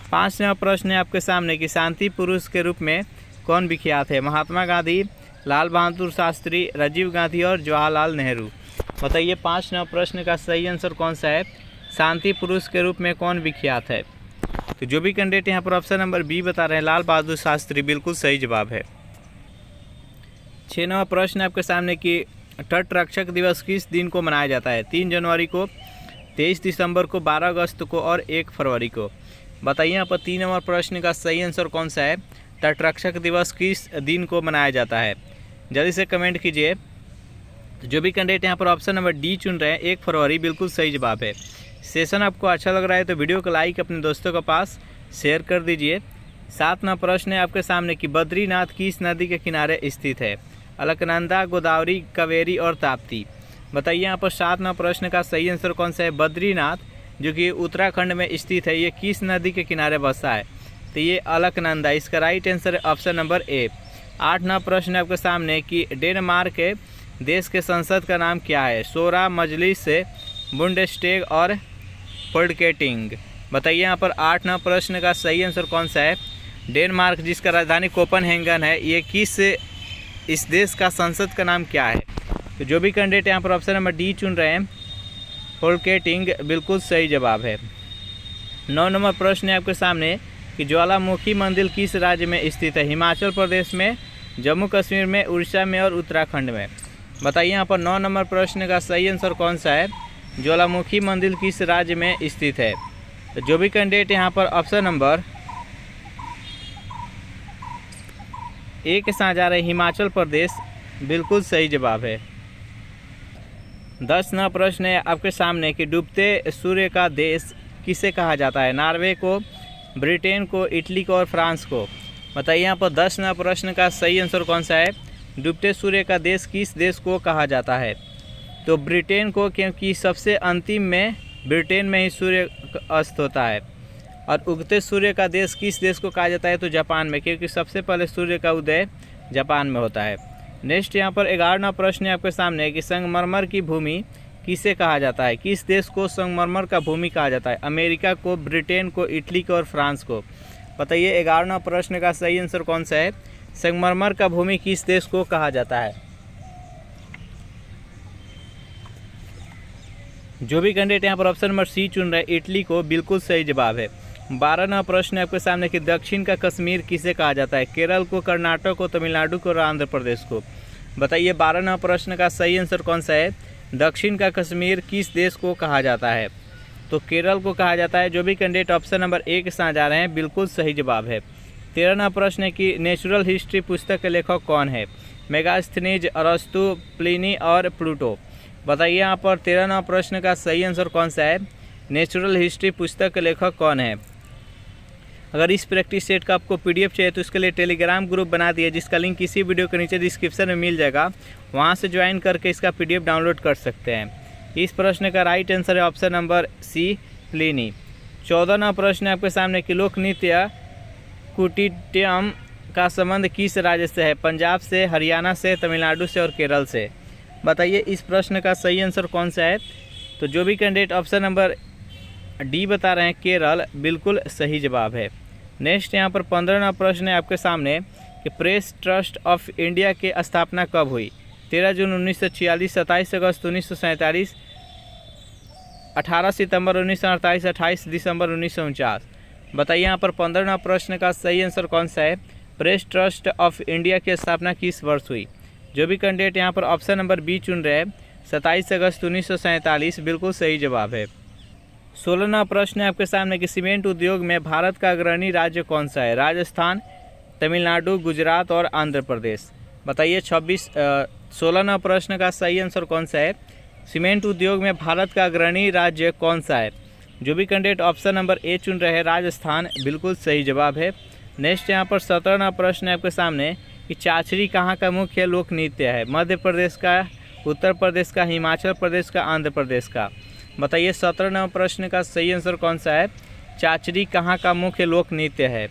5 नंबर प्रश्न है आपके सामने कि शांति पुरुष के रूप में कौन विख्यात है? महात्मा गांधी, लाल बहादुर शास्त्री, राजीव गांधी और जवाहरलाल नेहरू। बताइए 5 नंबर प्रश्न का सही आंसर कौन सा है? शांति पुरुष के रूप में कौन विख्यात है? तो जो भी कैंडिडेट यहाँ पर ऑप्शन नंबर बी बता रहे हैं लाल बहादुर शास्त्री, बिल्कुल सही जवाब है। 6 नंबर प्रश्न आपके सामने कि तट रक्षक दिवस किस दिन को मनाया जाता है? 3 जनवरी को, 23 दिसंबर को, 12 अगस्त को और 1 फरवरी को। बताइए यहाँ पर 3 नंबर प्रश्न का सही आंसर कौन सा है? तट रक्षक दिवस किस दिन को मनाया जाता है? जल्दी से कमेंट कीजिए। जो भी कैंडिडेट यहाँ पर ऑप्शन नंबर डी चुन रहे हैं 1 फरवरी, बिल्कुल सही जवाब है। सेशन आपको अच्छा लग रहा है तो वीडियो को लाइक अपने दोस्तों के पास शेयर कर दीजिए। 7 नंबर प्रश्न है आपके सामने कि बद्रीनाथ किस नदी के किनारे स्थित है? अलकनंदा, गोदावरी, कावेरी और ताप्ती। बताइए यहाँ पर 7 नंबर प्रश्न का सही आंसर कौन सा है? बद्रीनाथ जो कि उत्तराखंड में स्थित है, ये किस नदी के किनारे बसा है? तो ये अलकनंदा, इसका राइट आंसर है ऑप्शन नंबर ए। 8 नंबर प्रश्न है आपके सामने कि डेनमार्क के देश के संसद का नाम क्या है? सोरा, मजलिस, बुंडेस्टेग और फोल्डकेटिंग। बताइए यहाँ पर 8 नंबर प्रश्न का सही आंसर कौन सा है? डेनमार्क जिसका राजधानी कोपनहेगन है, ये किस इस देश का संसद का नाम क्या है? तो जो भी कैंडिडेट यहाँ पर ऑप्शन नंबर डी चुन रहे हैं फोल्डकेटिंग, बिल्कुल सही जवाब है। 9 नंबर प्रश्न है आपके सामने कि ज्वालामुखी मंदिर किस राज्य में स्थित है? हिमाचल प्रदेश में, जम्मू कश्मीर में, उड़ीसा में और उत्तराखंड में। बताइए यहाँ पर 9 नंबर प्रश्न का सही आंसर कौन सा है? ज्वालामुखी मंदिर किस राज्य में स्थित है? तो जो भी कैंडिडेट यहाँ पर ऑप्शन नंबर ए के साथ जा रहे हिमाचल प्रदेश, बिल्कुल सही जवाब है। 10 नंबर प्रश्न है आपके सामने कि डूबते सूर्य का देश किसे कहा जाता है? नॉर्वे को, ब्रिटेन को, इटली को और फ्रांस को। बताइए यहाँ पर 10 नंबर प्रश्न का सही आंसर कौन सा है? डूबते सूर्य का देश किस देश को कहा जाता है? तो ब्रिटेन को, क्योंकि सबसे अंतिम में ब्रिटेन में ही सूर्य अस्त होता है। और उगते सूर्य का देश किस देश को कहा जाता है? तो जापान में, क्योंकि सबसे पहले सूर्य का उदय जापान में होता है। नेक्स्ट यहाँ पर 11वां प्रश्न है आपके सामने कि संगमरमर की भूमि किसे कहा जाता है? किस देश को संगमरमर का भूमि कहा जाता है? अमेरिका को, ब्रिटेन को, इटली को और फ्रांस को। बताइए 11वां प्रश्न का सही आंसर कौन सा है? संगमरमर का भूमि किस देश को कहा जाता है? जो भी कैंडिडेट यहाँ पर ऑप्शन नंबर सी चुन रहे हैं इटली को, बिल्कुल सही जवाब है। 12वां प्रश्न है आपके सामने कि दक्षिण का कश्मीर किसे कहा जाता है? केरल को, कर्नाटक को, तमिलनाडु को और आंध्र प्रदेश को। बताइए 12वां प्रश्न का सही आंसर कौन सा है? दक्षिण का कश्मीर किस देश को कहा जाता है? तो केरल को कहा जाता है। जो भी कैंडिडेट ऑप्शन नंबर ए के साथ जा रहे हैं, बिल्कुल सही जवाब है। 13वां प्रश्न है कि नेचुरल हिस्ट्री पुस्तक के लेखक कौन है? मेगास्थनीज, अरस्तु, प्लिनी और प्लूटो। बताइए यहाँ पर 13वां प्रश्न का सही आंसर कौन सा है? नेचुरल हिस्ट्री पुस्तक के लेखक कौन है? अगर इस प्रैक्टिस सेट का आपको पीडीएफ चाहिए तो इसके लिए टेलीग्राम ग्रुप बना दिया, जिसका लिंक इसी वीडियो के नीचे डिस्क्रिप्शन में मिल जाएगा। वहाँ से ज्वाइन करके इसका पीडीएफ डाउनलोड कर सकते हैं। इस प्रश्न का राइट आंसर है ऑप्शन नंबर सी, प्लिनी। 14वां प्रश्न है आपके सामने कि लोक नृत्य कुटिट्यम का संबंध किस राज्य से है? पंजाब से, हरियाणा से, तमिलनाडु से और केरल से। बताइए इस प्रश्न का सही आंसर कौन सा है? तो जो भी कैंडिडेट ऑप्शन नंबर डी बता रहे हैं केरल, बिल्कुल सही जवाब है। नेक्स्ट यहाँ पर 15वां प्रश्न है आपके सामने कि प्रेस ट्रस्ट ऑफ इंडिया की स्थापना कब हुई? 13 जून 1946, 27 अगस्त 1947, 18 सितंबर 1948, 28 दिसंबर 1949। बताइए यहाँ पर 15वां प्रश्न का सही आंसर कौन सा है? प्रेस ट्रस्ट ऑफ इंडिया की स्थापना किस वर्ष हुई? जो भी कैंडिडेट यहाँ पर ऑप्शन नंबर बी चुन रहे हैं 27 अगस्त 1947, बिल्कुल सही जवाब है। 16वां प्रश्न है आपके सामने कि सीमेंट उद्योग में भारत का अग्रणी राज्य कौन सा है? राजस्थान, तमिलनाडु, गुजरात और आंध्र प्रदेश। बताइए 16वां प्रश्न का सही आंसर कौन सा है? सीमेंट उद्योग में भारत का अग्रणी राज्य कौन सा है? जो भी कैंडिडेट ऑप्शन नंबर ए चुन रहे हैं राजस्थान, बिल्कुल सही जवाब है। नेक्स्ट यहाँ पर 17वां प्रश्न है आपके सामने कि चाचरी कहाँ का मुख्य लोक नृत्य है? मध्य प्रदेश का, उत्तर प्रदेश का, हिमाचल प्रदेश का, आंध्र प्रदेश का। बताइए 17वां प्रश्न का सही आंसर कौन सा है? चाचरी कहाँ का मुख्य लोक नृत्य है?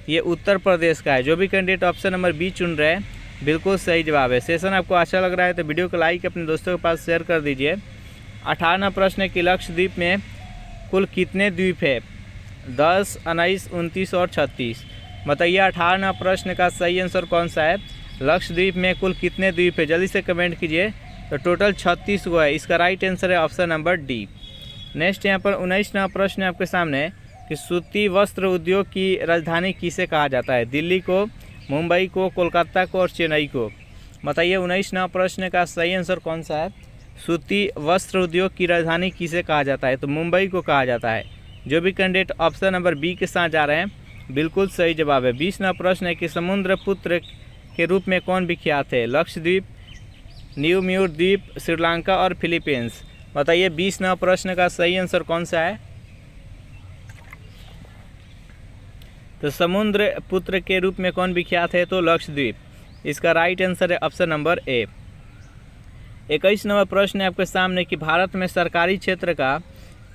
ये उत्तर प्रदेश का है। जो भी कैंडिडेट ऑप्शन नंबर बी चुन रहे हैं, बिल्कुल सही जवाब है। सेशन आपको अच्छा लग रहा है तो वीडियो को लाइक अपने दोस्तों के पास शेयर कर दीजिए। 18वां प्रश्न है कि लक्षद्वीप में कुल कितने द्वीप है? 10, 19, 29 और 36। बताइए 18वां प्रश्न का सही आंसर कौन सा है? लक्षद्वीप में कुल कितने द्वीप है? जल्दी से कमेंट कीजिए। तो टोटल 36 गो है। इसका राइट आंसर है ऑप्शन नंबर डी। नेक्स्ट यहाँ पर 19वां प्रश्न है आपके सामने कि सूती वस्त्र उद्योग की राजधानी किसे कहा जाता है? दिल्ली को, मुंबई को, कोलकाता को और चेन्नई को। बताइए 19वां प्रश्न का सही आंसर कौन सा है? सूती वस्त्र उद्योग की राजधानी किसे कहा जाता है? तो मुंबई को कहा जाता है। जो भी कैंडिडेट ऑप्शन नंबर बी के साथ जा रहे हैं बिल्कुल सही जवाब है। 20वां प्रश्न है कि समुद्र पुत्र के रूप में कौन विख्यात है? लक्षद्वीप, न्यू म्यूर द्वीप, श्रीलंका और फिलीपींस। बताइए 20वां प्रश्न का सही आंसर कौन सा है? तो समुद्र पुत्र के रूप में कौन विख्यात है? तो लक्षद्वीप। इसका राइट आंसर है ऑप्शन नंबर ए। 21वां प्रश्न है आपके सामने कि भारत में सरकारी क्षेत्र का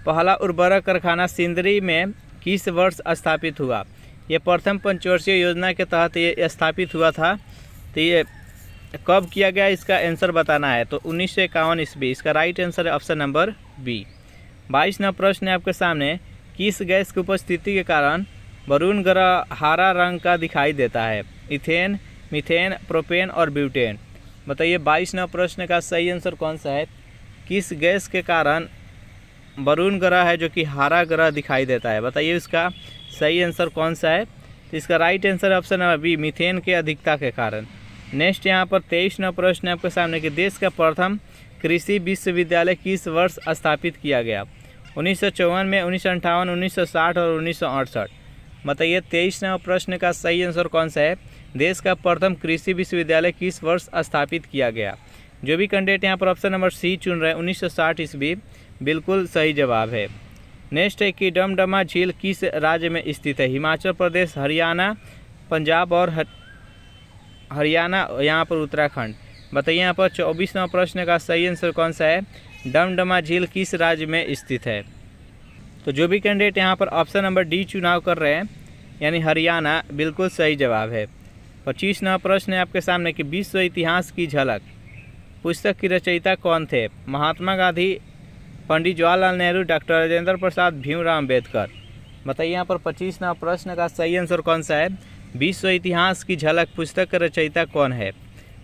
पहला उर्वरक कारखाना सिंदरी में किस वर्ष स्थापित हुआ? ये प्रथम पंचवर्षीय योजना के तहत ये स्थापित हुआ था। तो ये कब किया गया इसका आंसर बताना है। तो 1951 ईस्वी। इसका राइट आंसर है ऑप्शन नंबर बी। 22वां प्रश्न है आपके सामने किस गैस की उपस्थिति के कारण वरुण ग्रह हरा रंग का दिखाई देता है? इथेन, मीथेन, प्रोपेन और ब्यूटेन। बताइए 22वां प्रश्न का सही आंसर कौन सा है? किस गैस के कारण वरुण ग्रह है जो कि हरा ग्रह दिखाई देता है? बताइए इसका सही आंसर कौन सा है? तो इसका right answer option number B, methane के अधिकता के कारण। नेक्स्ट यहाँ पर 23वां प्रश्न है आपके सामने कि देश का प्रथम कृषि विश्वविद्यालय किस वर्ष स्थापित किया गया? 1954 में, 1958, 1960 और 1968। बताइए 23वां प्रश्न का सही आंसर कौन सा है? देश का प्रथम कृषि विश्वविद्यालय किस वर्ष स्थापित किया गया? जो भी कैंडिडेट यहाँ पर ऑप्शन नंबर सी चुन रहे हैं 1960 ईस्वी बिल्कुल सही जवाब है। नेक्स्ट है कि डमडमा झील किस राज्य में स्थित है? हिमाचल प्रदेश, हरियाणा, पंजाब और हरियाणा, यहाँ पर उत्तराखंड। बताइए यहाँ पर 24वां प्रश्न का सही आंसर कौन सा है? डमडमा झील किस राज्य में स्थित है? तो जो भी कैंडिडेट यहाँ पर ऑप्शन नंबर डी चुनाव कर रहे हैं यानी हरियाणा बिल्कुल सही जवाब है। 25वां प्रश्न है आपके सामने कि विश्व इतिहास की झलक पुस्तक की रचयिता कौन थे? महात्मा गांधी, पंडित जवाहरलाल नेहरू, डॉक्टर राजेंद्र प्रसाद, भीमराव अम्बेडकर। बताइए यहाँ पर 25वां प्रश्न का सही आंसर कौन सा है? विश्व इतिहास की झलक पुस्तक का रचयिता कौन है?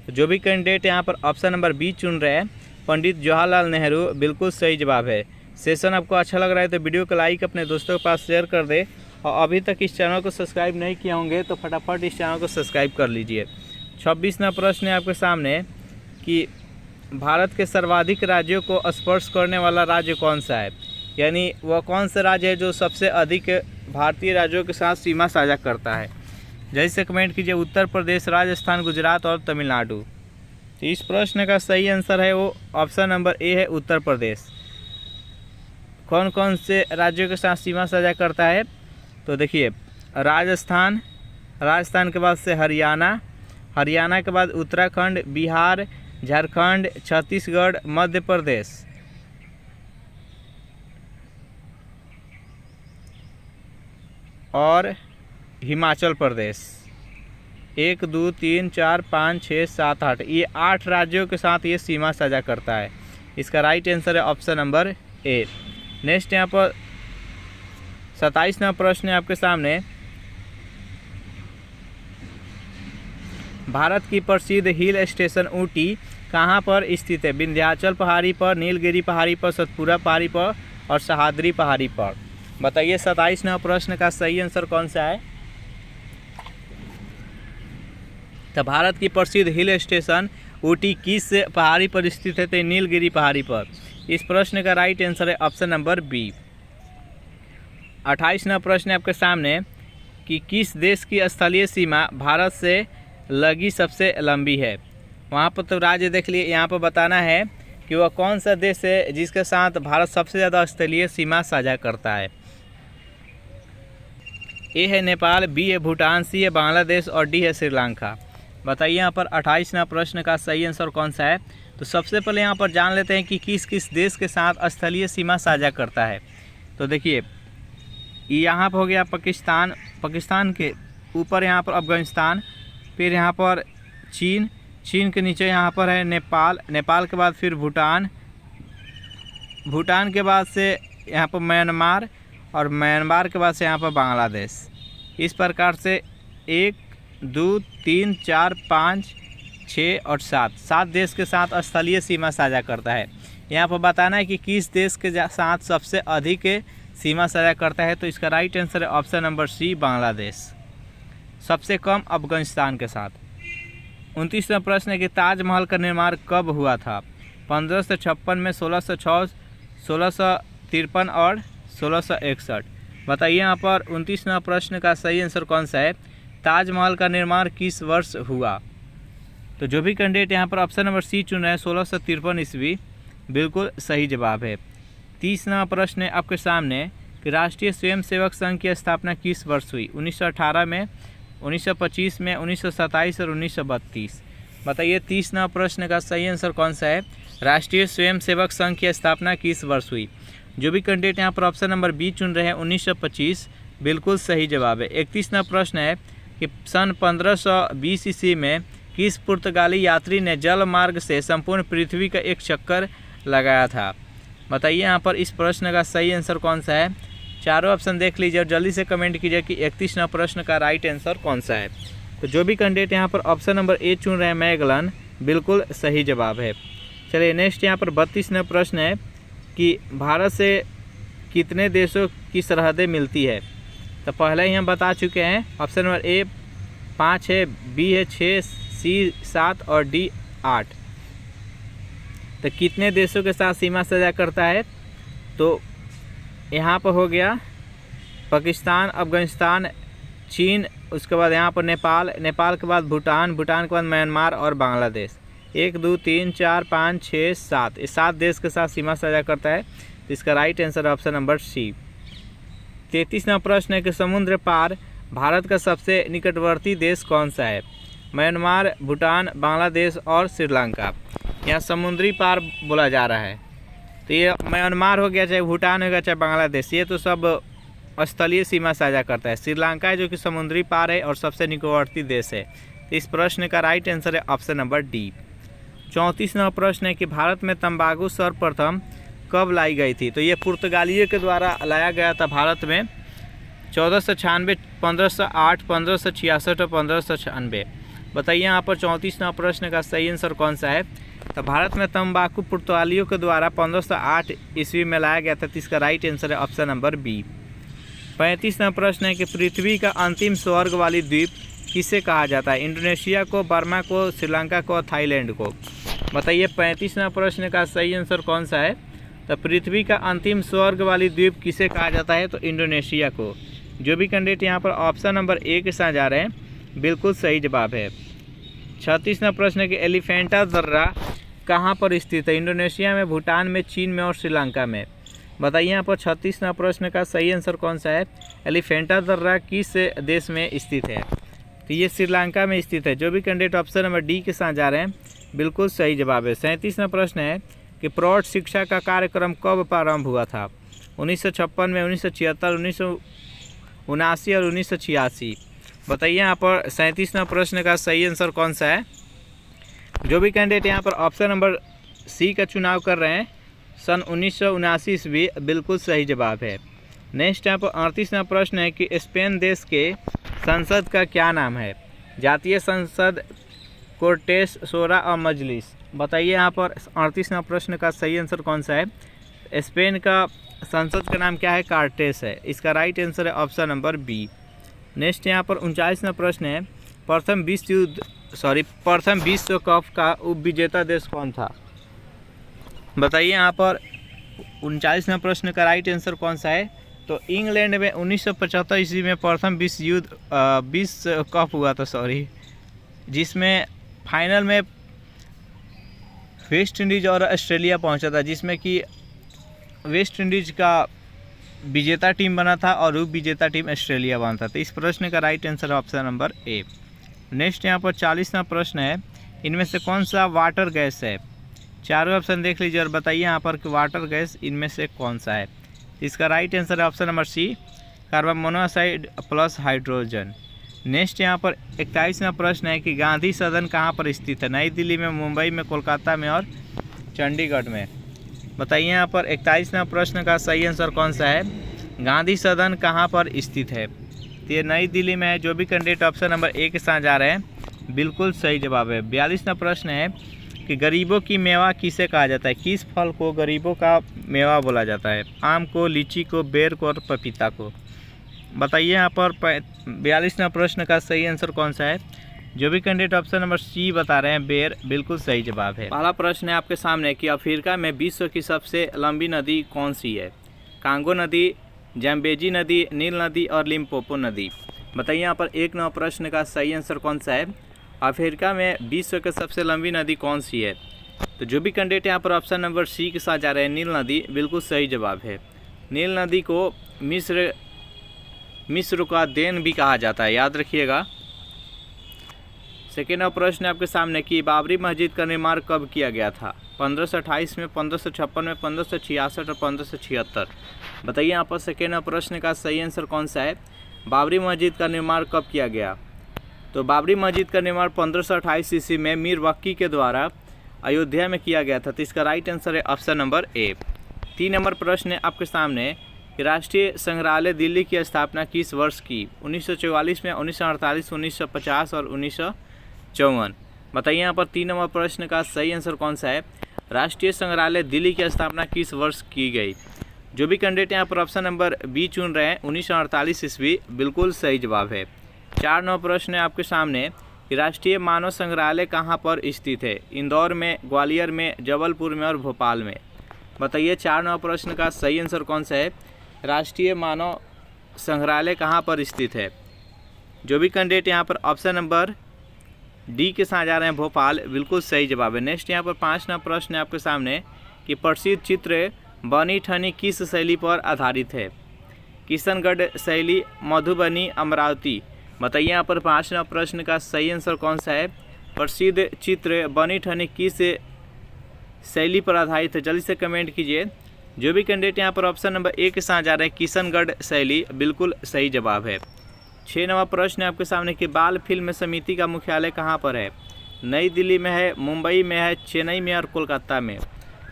तो जो भी कैंडिडेट यहाँ पर ऑप्शन नंबर बी चुन रहे हैं पंडित जवाहरलाल नेहरू बिल्कुल सही जवाब है। सेशन आपको अच्छा लग रहा है तो वीडियो को लाइक अपने दोस्तों के पास शेयर कर दे और अभी तक इस चैनल को सब्सक्राइब नहीं किए होंगे तो फटाफट इस चैनल को सब्सक्राइब कर लीजिए। 26वां प्रश्न है आपके सामने कि भारत के सर्वाधिक राज्यों को स्पर्श करने वाला राज्य कौन सा है? यानी वह कौन सा राज्य है जो सबसे अधिक भारतीय राज्यों के साथ सीमा साझा करता है? जैसे कमेंट कीजिए उत्तर प्रदेश, राजस्थान, गुजरात और तमिलनाडु। तो इस प्रश्न का सही आंसर है वो ऑप्शन नंबर ए है उत्तर प्रदेश। कौन कौन से राज्यों के साथ सीमा साझा करता है? तो देखिए राजस्थान, राजस्थान के बाद से हरियाणा, हरियाणा के बाद उत्तराखंड, बिहार, झारखंड, छत्तीसगढ़, मध्य प्रदेश और हिमाचल प्रदेश। 1 2 3 4 5 6 7 8 ये 8 राज्यों के साथ ये सीमा साझा करता है। इसका राइट आंसर है ऑप्शन नंबर ए। नेक्स्ट यहाँ पर 27वां प्रश्न है आपके सामने भारत की प्रसिद्ध हिल स्टेशन ऊटी कहाँ पर स्थित है? विंध्याचल पहाड़ी पर, नीलगिरी पहाड़ी पर, सतपुरा पहाड़ी पर और सह्याद्री पहाड़ी पर। बताइए 27वां प्रश्न का सही आंसर कौन सा है? तो भारत की प्रसिद्ध हिल स्टेशन ऊटी किस पहाड़ी पर स्थित है? तो नीलगिरी पहाड़ी पर। इस प्रश्न का राइट आंसर है ऑप्शन नंबर बी। 28वां प्रश्न है आपके सामने कि किस देश की स्थलीय सीमा भारत से लगी सबसे लंबी है? वहाँ पर तो राज्य देख लिए, यहाँ पर बताना है कि वह कौन सा देश है जिसके साथ भारत सबसे ज़्यादा स्थलीय सीमा साझा करता है। ए है नेपाल, बी है भूटान, सी है बांग्लादेश और डी है श्रीलंका। बताइए यहाँ पर 28वां प्रश्न का सही आंसर कौन सा है? तो सबसे पहले यहाँ पर जान लेते हैं कि किस किस देश के साथ स्थलीय सीमा साझा करता है। तो देखिए यहाँ पर हो गया पाकिस्तान, पाकिस्तान के ऊपर यहाँ पर अफगानिस्तान, फिर यहाँ पर चीन, चीन के नीचे यहाँ पर है नेपाल, नेपाल के बाद फिर भूटान, भूटान के बाद से यहाँ पर म्यांमार और म्यांमार के बाद से यहाँ पर बांग्लादेश। इस प्रकार से 1 2 3 4 5 6 और 7 देश के साथ स्थलीय सीमा साझा करता है। यहाँ पर बताना है कि किस देश के साथ सबसे अधिक सीमा साझा करता है, तो इसका राइट आंसर है ऑप्शन नंबर सी, बांग्लादेश। सबसे कम अफगानिस्तान के साथ। 29वां प्रश्न है कि ताजमहल का निर्माण कब हुआ था? 1556 में, 1606, 1653 और 1661। बताइए यहाँ पर 29वां प्रश्न का सही आंसर कौन सा है? ताजमहल का निर्माण किस वर्ष हुआ? तो जो भी कैंडिडेट यहाँ पर ऑप्शन नंबर सी चुन रहे हैं 1653 ईस्वी बिल्कुल सही जवाब है। 30वां प्रश्न है आपके सामने कि राष्ट्रीय स्वयंसेवक संघ की स्थापना किस वर्ष हुई? 1918 में, 1925 में, 1927 और 1932। बताइए 30वां प्रश्न का सही आंसर कौन सा है? राष्ट्रीय स्वयंसेवक संघ की स्थापना किस वर्ष हुई? जो भी कैंडिडेट यहाँ पर ऑप्शन नंबर बी चुन रहे हैं 1925 बिल्कुल सही जवाब है। 31वां प्रश्न है कि सन 1520 ईस्वी में किस पुर्तगाली यात्री ने जल मार्ग से संपूर्ण पृथ्वी का एक चक्कर लगाया था? बताइए यहाँ पर इस प्रश्न का सही आंसर कौन सा है? चारों ऑप्शन देख लीजिए और जल्दी से कमेंट कीजिए कि 31वां प्रश्न का राइट आंसर कौन सा है। तो जो भी कैंडिडेट यहाँ पर ऑप्शन नंबर ए चुन रहे हैं मैगलन बिल्कुल सही जवाब है। चलिए नेक्स्ट यहाँ पर 32वां प्रश्न है कि भारत से कितने देशों की सरहदें मिलती है? तो पहले ही हम बता चुके हैं, ऑप्शन नंबर ए 5 है, बी है 6, सी 7 और डी 8। तो कितने देशों के साथ सीमा साझा करता है? तो यहाँ पर हो गया पाकिस्तान, अफगानिस्तान, चीन, उसके बाद यहाँ पर नेपाल, नेपाल के बाद भूटान, भूटान के बाद म्यांमार और बांग्लादेश। 1 2 3 4 5 6 7 इस 7 देश के साथ सीमा साझा करता है। तो इसका right answer option number C. 33वां प्रश्न है कि समुद्र पार भारत का सबसे निकटवर्ती देश कौन सा है? म्यांमार, भूटान, बांग्लादेश और श्रीलंका। यहाँ समुद्री पार बोला जा रहा है, तो ये म्यांमार हो गया, चाहे भूटान हो गया, चाहे बांग्लादेश, ये तो सब स्थलीय सीमा साझा करता है। श्रीलंका है जो कि समुद्री पार है और सबसे निकटवर्ती देश है। तो इस प्रश्न का राइट आंसर है ऑप्शन नंबर डी। 34वां प्रश्न है कि भारत में तंबाकू सर्वप्रथम कब लाई गई थी? तो ये पुर्तगालियों के द्वारा लाया गया था भारत में 1496, 1508, 1566 और 1596। बताइए यहाँ पर 34वां प्रश्न का सही आंसर कौन सा है? तो भारत में तंबाकू पुर्तगालियों के द्वारा 1508 ईस्वी में लाया गया था। तो इसका राइट आंसर है ऑप्शन नंबर बी। 35वां प्रश्न है कि पृथ्वी का अंतिम स्वर्ग वाली द्वीप किसे कहा जाता है? इंडोनेशिया को, बर्मा को, श्रीलंका को, थाईलैंड को। बताइए 35वां प्रश्न का सही आंसर कौन सा है? तो पृथ्वी का अंतिम स्वर्ग वाली द्वीप किसे कहा जाता है? तो इंडोनेशिया को। जो भी कैंडिडेट यहाँ पर ऑप्शन नंबर ए के साथ जा रहे हैं बिल्कुल सही जवाब है। 36वां प्रश्न है कि एलिफेंटा दर्रा कहाँ पर स्थित है? इंडोनेशिया में, भूटान में, चीन में और श्रीलंका में। बताइए यहाँ पर 36वां प्रश्न का सही आंसर कौन सा है? एलिफेंटा दर्रा किस देश में स्थित है? तो ये श्रीलंका में स्थित है। जो भी कैंडिडेट ऑप्शन नंबर डी के साथ जा रहे हैं बिल्कुल सही जवाब है। 37वां प्रश्न है कि प्रौढ़ शिक्षा का कार्यक्रम कब प्रारंभ हुआ था? 1956 में, 1976, 1979 और 1986। बताइए यहाँ पर 37वां प्रश्न का सही आंसर कौन सा है? जो भी कैंडिडेट यहाँ पर ऑप्शन नंबर सी का चुनाव कर रहे हैं सन 1979 ईस्वी बिल्कुल सही जवाब है। नेक्स्ट यहाँ पर 38वां प्रश्न है कि स्पेन देश के संसद का क्या नाम है? जातीय संसद, कोर्टेस, शोरा और मजलिस। बताइए यहाँ पर 38वां प्रश्न का सही आंसर कौन सा है? स्पेन का संसद का नाम क्या है? कार्टेस है। इसका राइट आंसर है ऑप्शन नंबर बी। नेक्स्ट यहाँ पर 39वां प्रश्न है प्रथम विश्व कप का उपविजेता देश कौन था? बताइए यहाँ पर 39वां प्रश्न का राइट आंसर कौन सा है? तो इंग्लैंड में 1975 ईस्वी में प्रथम विश्व कप हुआ था, जिसमें फाइनल में वेस्ट इंडीज़ और ऑस्ट्रेलिया पहुंचा था, जिसमें कि वेस्ट इंडीज़ का विजेता टीम बना था और उप विजेता टीम ऑस्ट्रेलिया बना था। तो इस प्रश्न का right answer option number A. Next यहाँ पर 40वां प्रश्न है इनमें से कौन सा वाटर गैस है? चारों ऑप्शन देख लीजिए और बताइए यहाँ पर कि वाटर गैस इनमें से कौन सा है? इसका राइट आंसर है option number C, carbon monoxide plus hydrogen. Next यहाँ पर 41वां प्रश्न है कि गांधी सदन कहाँ पर स्थित है? नई दिल्ली में, मुंबई में, कोलकाता में और चंडीगढ़ में। बताइए यहाँ पर 41वां प्रश्न का सही आंसर कौन सा है? गांधी सदन कहाँ पर स्थित है? तो ये नई दिल्ली में है। जो भी कैंडिडेट ऑप्शन नंबर ए के साथ जा रहे हैं बिल्कुल सही जवाब है। 42वां प्रश्न है कि गरीबों की मेवा किसे कहा जाता है? किस फल को गरीबों का मेवा बोला जाता है? आम को, लीची को, बेर को और पपीता को। बताइए यहाँ पर 42वां प्रश्न का सही आंसर कौन सा है? जो भी कैंडिडेट ऑप्शन नंबर सी बता रहे हैं बेर, बिल्कुल सही जवाब है। पहला प्रश्न है आपके सामने कि अफ्रीका में विश्व की सबसे लंबी नदी कौन सी है? कांगो नदी, जैम्बेजी नदी, नील नदी और लिम्पोपो नदी। बताइए यहाँ पर 1 नंबर प्रश्न का सही आंसर कौन सा है? अफ्रीका में विश्व की सबसे लंबी नदी कौन सी है? तो जो भी कैंडिडेट यहाँ पर ऑप्शन नंबर सी के साथ जा रहे हैं नील नदी, बिल्कुल सही जवाब है। नील नदी को मिस्र का देन भी कहा जाता है, याद रखिएगा। सेकेंड प्रश्न आपके सामने कि बाबरी मस्जिद का निर्माण कब किया गया था? 1528 में, 1556 में, 1566 और 1576। बताइए यहाँ पर सेकेंड प्रश्न का सही आंसर कौन सा है? बाबरी मस्जिद का निर्माण कब किया गया? तो बाबरी मस्जिद का निर्माण 1528 ईस्वी में मीर वक्की के द्वारा अयोध्या में किया गया था। तो इसका राइट आंसर है ऑप्शन नंबर ए। 3 नंबर प्रश्न है आपके सामने कि राष्ट्रीय संग्रहालय दिल्ली की स्थापना किस वर्ष की? 1944 में, 1948, 1950 और 1954। बताइए यहाँ पर 3 नंबर प्रश्न का सही आंसर कौन सा है? राष्ट्रीय संग्रहालय दिल्ली की स्थापना किस वर्ष की गई? जो भी कैंडिडेट यहाँ पर ऑप्शन नंबर बी चुन रहे हैं 1948 ईस्वी, बिल्कुल सही जवाब है। 4 नंबर प्रश्न है आपके सामने कि राष्ट्रीय मानव संग्रहालय कहाँ पर स्थित है? इंदौर में, ग्वालियर में, जबलपुर में और भोपाल में। बताइए 4 नंबर प्रश्न का सही आंसर कौन सा है? राष्ट्रीय मानव संग्रहालय कहाँ पर स्थित है? जो भी कैंडिडेट यहाँ पर ऑप्शन नंबर डी के साथ जा रहे हैं भोपाल, बिल्कुल सही जवाब है। नेक्स्ट यहाँ पर 5 नंबर प्रश्न है आपके सामने कि प्रसिद्ध चित्र बनी ठनी किस शैली पर आधारित है? किशनगढ़ शैली, मधुबनी, अमरावती। बताइए यहाँ पर 5 नंबर प्रश्न का सही आंसर कौन सा है? प्रसिद्ध चित्र बनी ठनी किस शैली पर आधारित है? जल्दी से कमेंट कीजिए। जो भी कैंडिडेट यहाँ पर ऑप्शन नंबर ए के साथ जा रहे हैं किशनगढ़ शैली, बिल्कुल सही जवाब है। 6 नंबर प्रश्न है आपके सामने कि बाल फिल्म समिति का मुख्यालय कहाँ पर है? नई दिल्ली में है, मुंबई में है, चेन्नई में और कोलकाता में।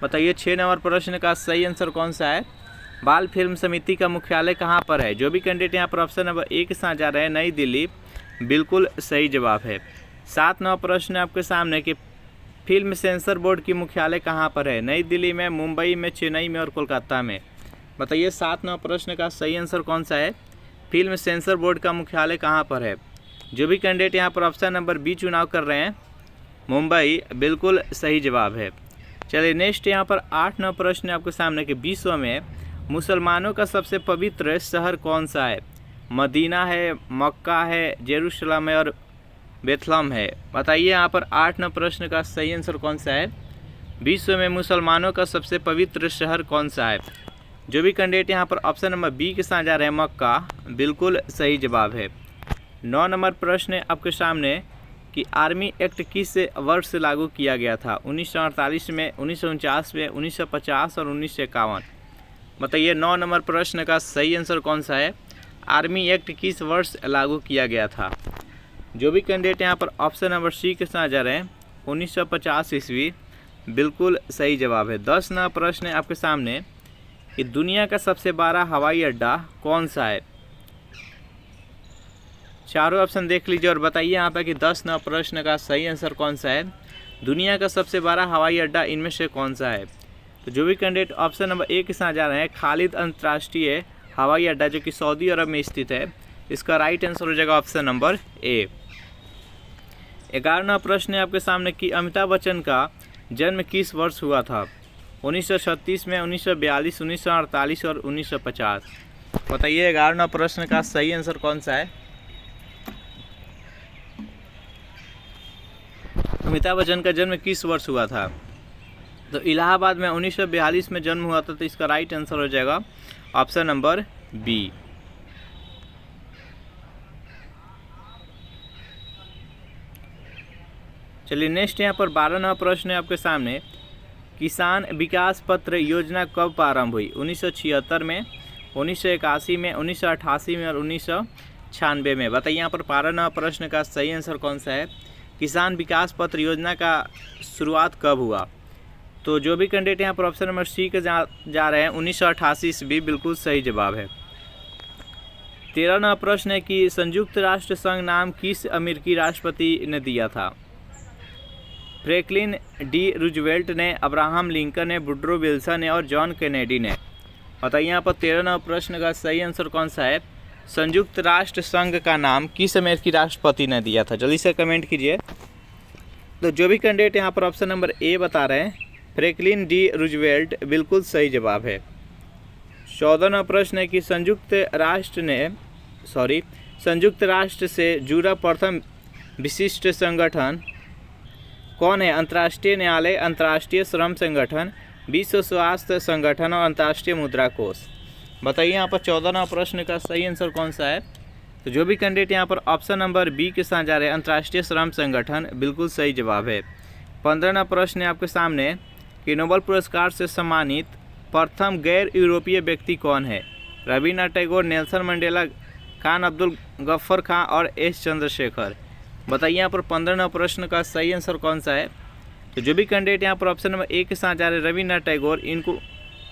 बताइए 6 नंबर प्रश्न का सही आंसर कौन सा है? बाल फिल्म समिति का मुख्यालय कहाँ पर है? जो भी कैंडिडेट यहाँ पर ऑप्शन नंबर ए के साथ जा रहे हैं नई दिल्ली, बिल्कुल सही जवाब है। 7 नंबर प्रश्न है आपके सामने कि फिल्म सेंसर बोर्ड की मुख्यालय कहाँ पर है? नई दिल्ली में, मुंबई में, चेन्नई में और कोलकाता में। बताइए 7 नंबर प्रश्न का सही आंसर कौन सा है? फिल्म सेंसर बोर्ड का मुख्यालय कहाँ पर है? जो भी कैंडिडेट यहाँ पर ऑप्शन नंबर बी चुनाव कर रहे हैं मुंबई, बिल्कुल सही जवाब है। चलिए नेक्स्ट यहाँ पर 8 नंबर प्रश्न है आपके सामने कि विश्व में मुसलमानों का सबसे पवित्र शहर कौन सा है? मदीना है, मक्का है, जेरूशलम है और बेथलम है। बताइए यहाँ पर 8 नंबर प्रश्न का सही आंसर कौन सा है? विश्व में मुसलमानों का सबसे पवित्र शहर कौन सा है? जो भी कैंडिडेट यहाँ पर ऑप्शन नंबर बी के साथ जा रहे हैं मक्का, बिल्कुल सही जवाब है। 9 नंबर प्रश्न है आपके सामने कि आर्मी एक्ट किस वर्ष से लागू किया गया था? 1948 में, 1949 में, 1950 और 1951। बताइए 9 नंबर प्रश्न का सही आंसर कौन सा है? आर्मी एक्ट किस वर्ष लागू किया गया था? जो भी कैंडिडेट यहाँ पर ऑप्शन नंबर सी के साथ जा रहे हैं 1950 ईस्वी, बिल्कुल सही जवाब है। 10 नंबर प्रश्न है आपके सामने कि दुनिया का सबसे बड़ा हवाई अड्डा कौन सा है? चारों ऑप्शन देख लीजिए और बताइए यहाँ पर कि 10 नंबर प्रश्न का सही आंसर कौन सा है? दुनिया का सबसे बड़ा हवाई अड्डा इनमें से कौन सा है? तो जो भी कैंडिडेट ऑप्शन नंबर ए के साथ जा रहे हैं खालिद अंतर्राष्ट्रीय हवाई अड्डा, जो कि सऊदी अरब में स्थित है, इसका राइट आंसर हो जाएगा ऑप्शन नंबर ए। 11वां प्रश्न है आपके सामने कि अमिताभ बच्चन का जन्म किस वर्ष हुआ था? 1936 में, 1942, 1948 और 1950। बताइए 11वां प्रश्न का सही आंसर कौन सा है? अमिताभ बच्चन का जन्म किस वर्ष हुआ था? तो इलाहाबाद में 1942 में जन्म हुआ था। तो इसका राइट आंसर हो जाएगा ऑप्शन नंबर बी। चलिए नेक्स्ट यहाँ पर 12वां प्रश्न है आपके सामने किसान विकास पत्र योजना कब प्रारंभ हुई? 1976 में, 1981 में, 1988 में और 1996 में। बताइए यहाँ पर 12वां प्रश्न का सही आंसर कौन सा है? किसान विकास पत्र योजना का शुरुआत कब हुआ? तो जो भी कैंडिडेट यहाँ पर ऑप्शन नंबर सी के जा रहे हैं 1988 ईस्वी, बिल्कुल सही जवाब है। 13वां प्रश्न है कि संयुक्त राष्ट्र संघ नाम किस अमेरिकी राष्ट्रपति ने दिया था? फ्रैंकलिन डी रूजवेल्ट ने, अब्राहम लिंकन ने, वुडरो विल्सन ने और जॉन कैनेडी ने। बताइए यहाँ पर 13वां प्रश्न का सही आंसर कौन सा है? संयुक्त राष्ट्र संघ का नाम किस अमेरिकी राष्ट्रपति ने दिया था? जल्दी से कमेंट कीजिए। तो जो भी कैंडिडेट यहाँ पर ऑप्शन नंबर ए बता रहे हैं, फ्रैंकलिन डी रूजवेल्ट, बिल्कुल सही जवाब है। 14वां प्रश्न है कि संयुक्त राष्ट्र से जुड़ा प्रथम विशिष्ट संगठन कौन है? अंतर्राष्ट्रीय न्यायालय, अंतर्राष्ट्रीय श्रम संगठन, विश्व स्वास्थ्य संगठन और अंतर्राष्ट्रीय मुद्रा कोष। बताइए यहाँ पर 14वां प्रश्न का सही आंसर कौन सा है? तो जो भी कैंडिडेट यहाँ पर ऑप्शन नंबर बी के साथ जा रहे हैं, अंतर्राष्ट्रीय श्रम संगठन, बिल्कुल सही जवाब है। 15वां प्रश्न है आपके सामने कि नोबेल पुरस्कार से सम्मानित प्रथम गैर यूरोपीय व्यक्ति कौन है? रवीन्द्रनाथ टैगोर, नेल्सन मंडेला, खान अब्दुल गफ्फर खां और एस चंद्रशेखर। बताइए यहाँ पर 15वां प्रश्न का सही आंसर कौन सा है? तो जो भी कैंडिडेट यहाँ पर ऑप्शन नंबर ए के साथ जा रहे हैं, रवीन्द्रनाथ टैगोर, इनको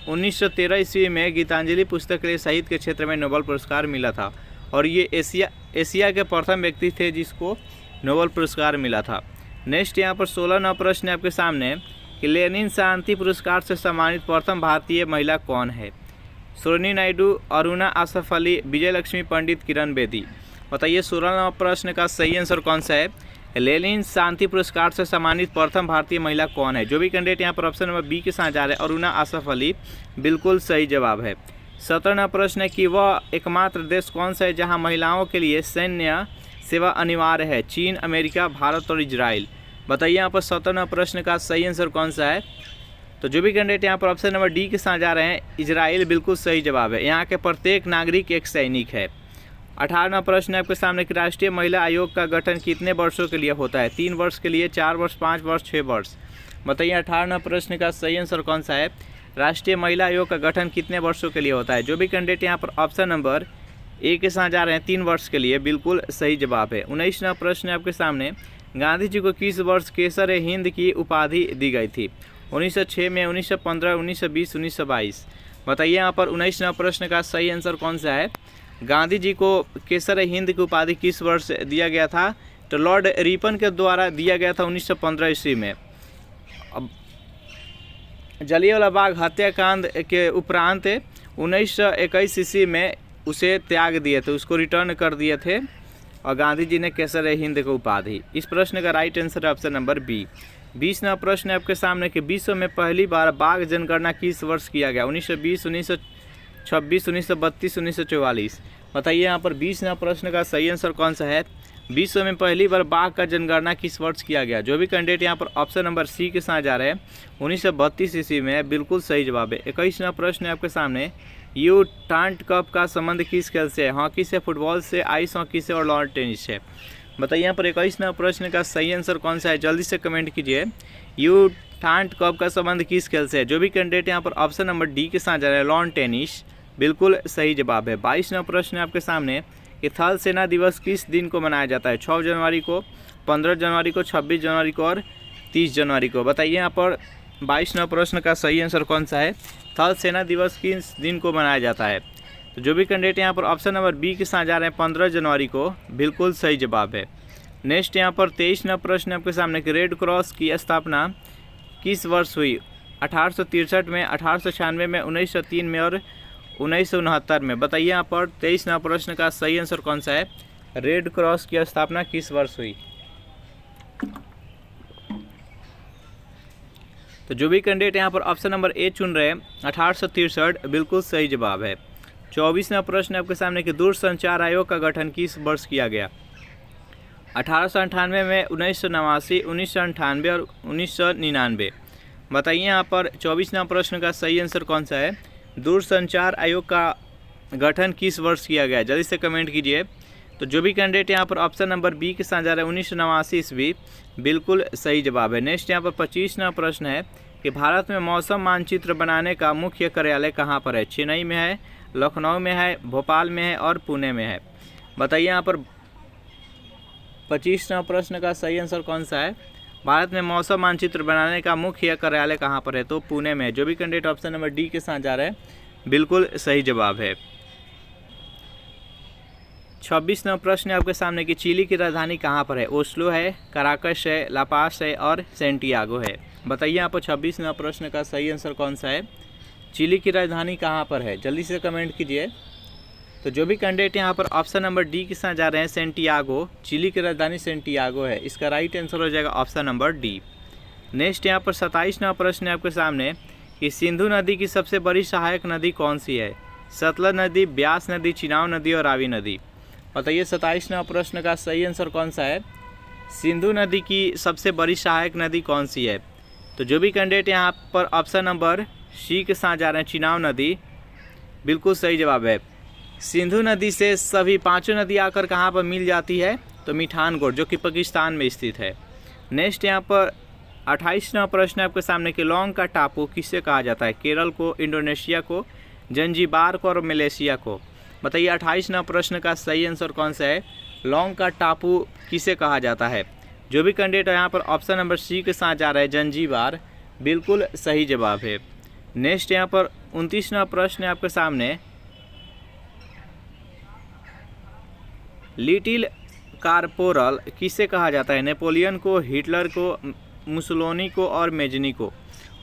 1913 ईस्वी में गीतांजलि पुस्तक के लिए साहित्य के क्षेत्र में नोबेल पुरस्कार मिला था और ये एशिया के प्रथम व्यक्ति थे जिसको नोबेल पुरस्कार मिला था। नेक्स्ट यहाँ पर 16वां प्रश्न है आपके सामने कि लेनिन शांति पुरस्कार से सम्मानित प्रथम भारतीय महिला कौन है? सरोजिनी नायडू, अरुणा आसफ अली, विजय लक्ष्मी पंडित, किरण बेदी। बताइए 16वां प्रश्न का सही आंसर कौन सा है? लेनिन शांति पुरस्कार से सम्मानित प्रथम भारतीय महिला कौन है? जो भी कैंडिडेट यहाँ पर ऑप्शन नंबर बी के साथ जा रहे हैं, अरुणा आसफ अली, बिल्कुल सही जवाब है। 17वां प्रश्न है कि वह एकमात्र देश कौन सा है जहाँ महिलाओं के लिए सैन्य सेवा अनिवार्य है? चीन, अमेरिका, भारत और इजराइल। बताइए यहाँ पर 17वां प्रश्न का सही आंसर कौन सा है? तो जो भी कैंडिडेट यहाँ पर ऑप्शन नंबर डी के साथ जा रहे हैं, इजराइल, बिल्कुल सही जवाब है। यहाँ के प्रत्येक नागरिक एक सैनिक है। 18वां प्रश्न है आपके सामने कि राष्ट्रीय महिला आयोग का गठन कितने वर्षों के लिए होता है? 3 वर्ष के लिए, 4 वर्ष, 5 वर्ष, 6 वर्ष। बताइए 18वां प्रश्न का सही आंसर कौन सा है? राष्ट्रीय महिला आयोग का गठन कितने वर्षों के लिए होता है? जो भी कैंडिडेट यहाँ पर ऑप्शन नंबर ए के साथ जा रहे हैं, 3 वर्ष के लिए, बिल्कुल सही जवाब है। 19वां प्रश्न है आपके सामने, गांधी जी को किस वर्ष केसर हिंद की उपाधि दी गई थी? 1906 में, 1915, 1920, 1922। बताइए यहाँ पर 19वां प्रश्न का सही आंसर कौन सा है? गांधी जी को केसर हिंद की उपाधि किस वर्ष दिया गया था? तो लॉर्ड रिपन के द्वारा दिया गया था 1915 ईस्वी में। अब जलियांवाला बाग हत्याकांड के उपरांत 1921 ईस्वी में उसे त्याग दिए थे, उसको रिटर्न कर दिए थे और गांधी जी ने केसर हिंद की उपाधि। इस प्रश्न का राइट आंसर है ऑप्शन नंबर बी। 20वां प्रश्न है आपके सामने कि विश्व में पहली बार बाघ जनगणना किस वर्ष किया गया? 1920, 1926, 1932, 1944। बताइए यहाँ पर 20वां प्रश्न का सही आंसर कौन सा है? विश्व में पहली बार बाघ का जनगणना किस वर्ष किया गया? जो भी कैंडिडेट यहाँ पर ऑप्शन नंबर सी के साथ जा रहे हैं, 1932 ईस्वी में, बिल्कुल सही जवाब है। 21वां प्रश्न है आपके सामने, यू टांट कप का संबंध किस खेल से है? हॉकी से, फुटबॉल से, आइस हॉकी से और लॉन टेनिस से। बताइए यहाँ पर 21वां प्रश्न का सही आंसर कौन सा है? जल्दी से कमेंट कीजिए। यू टांट कप का संबंध किस खेल से है? जो भी कैंडिडेट यहाँ पर ऑप्शन नंबर डी के साथ जा रहे हैं, लॉन टेनिस, बिल्कुल सही जवाब है। 22वां प्रश्न है आपके सामने कि थल सेना दिवस किस दिन को मनाया जाता है? 6 जनवरी को, 15 जनवरी को, 26 जनवरी को और 30 जनवरी को। बताइए यहाँ पर 22वां प्रश्न का सही आंसर कौन सा है? थल सेना दिवस किस दिन को मनाया जाता है? तो जो भी कैंडिडेट यहाँ पर ऑप्शन नंबर बी के साथ जा रहे हैं, 15 जनवरी को, बिल्कुल सही जवाब है। नेक्स्ट यहाँ पर 23वां प्रश्न आपके सामने कि रेड क्रॉस की स्थापना किस वर्ष हुई? 1863 में, 1896 में, 1903 में और 1969 में। बताइए यहाँ पर 23वां प्रश्न का सही आंसर कौन सा है? रेड क्रॉस की स्थापना किस वर्ष हुई? तो जो भी कैंडिडेट यहाँ पर ऑप्शन नंबर ए चुन रहे हैं, 1863, बिल्कुल सही जवाब है। 24वां प्रश्न आपके सामने कि दूरसंचार आयोग का गठन किस वर्ष किया गया? 1898 में, 1989, 1998 और 1999। बताइए यहाँ पर 24वां प्रश्न का सही आंसर कौन सा है? दूरसंचार आयोग का गठन किस वर्ष किया गया? जल्दी से कमेंट कीजिए। तो जो भी कैंडिडेट यहाँ पर ऑप्शन नंबर बी के साथ जा रहा है, 1989 ईस्वी, बिल्कुल सही जवाब है। नेक्स्ट यहाँ पर 25वां प्रश्न है कि भारत में मौसम मानचित्र बनाने का मुख्य कार्यालय कहाँ पर है? चेन्नई में है, लखनऊ में है, भोपाल में है और पुणे में है। बताइए यहाँ पर 25वां प्रश्न का सही आंसर कौन सा है? भारत में मौसम मानचित्र बनाने का मुख्य कार्यालय कहाँ पर है? तो पुणे में है। जो भी कैंडिडेट ऑप्शन नंबर डी के साथ जा रहे हैं, बिल्कुल सही जवाब है। 26 नंबर प्रश्न है आपके सामने कि चिली की राजधानी कहाँ पर है। ओस्लो है, कराकश है, लापास है और सेंटियागो है। बताइए यहाँ पर 26 नंबर प्रश्न का सही आंसर कौन सा है। चिली की राजधानी कहाँ पर है, जल्दी से कमेंट कीजिए। तो जो भी कैंडिडेट यहाँ पर ऑप्शन नंबर डी के साथ जा रहे हैं, सेंटियागो, चिली की राजधानी सेंटियागो है। इसका राइट आंसर हो जाएगा ऑप्शन नंबर डी। नेक्स्ट यहाँ पर 27 नंबर प्रश्न है आपके सामने कि सिंधु नदी की सबसे बड़ी सहायक नदी कौन सी है। सतलज नदी, ब्यास नदी, चिनाब नदी और रावी नदी। बताइए 27 नंबर प्रश्न का सही आंसर कौन सा है। सिंधु नदी की सबसे बड़ी सहायक नदी कौन सी है। तो जो भी कैंडिडेट यहाँ पर ऑप्शन नंबर सी के साथ जा रहे हैं, चिनाब नदी, बिल्कुल सही जवाब है। सिंधु नदी से सभी पांचों नदी आकर कहाँ पर मिल जाती है, तो मिठानगढ़, जो कि पाकिस्तान में स्थित है। नेक्स्ट यहाँ पर 28 नंबर प्रश्न है आपके सामने कि लौंग का टापू किसे कहा जाता है। केरल को, इंडोनेशिया को, जंजीबार को और मलेशिया को। बताइए 28 नंबर प्रश्न का सही आंसर कौन सा है। लौंग का टापू किसे कहा जाता है। जो भी कैंडिडेट यहाँ पर ऑप्शन नंबर सी के साथ जा रहा है, जंजीबार, बिल्कुल सही जवाब है। नेक्स्ट यहाँ पर 29 नंबर प्रश्न है आपके सामने, लिटिल कारपोरल किसे कहा जाता है। नेपोलियन को, हिटलर को, मुसोलिनी को और मेजनी को।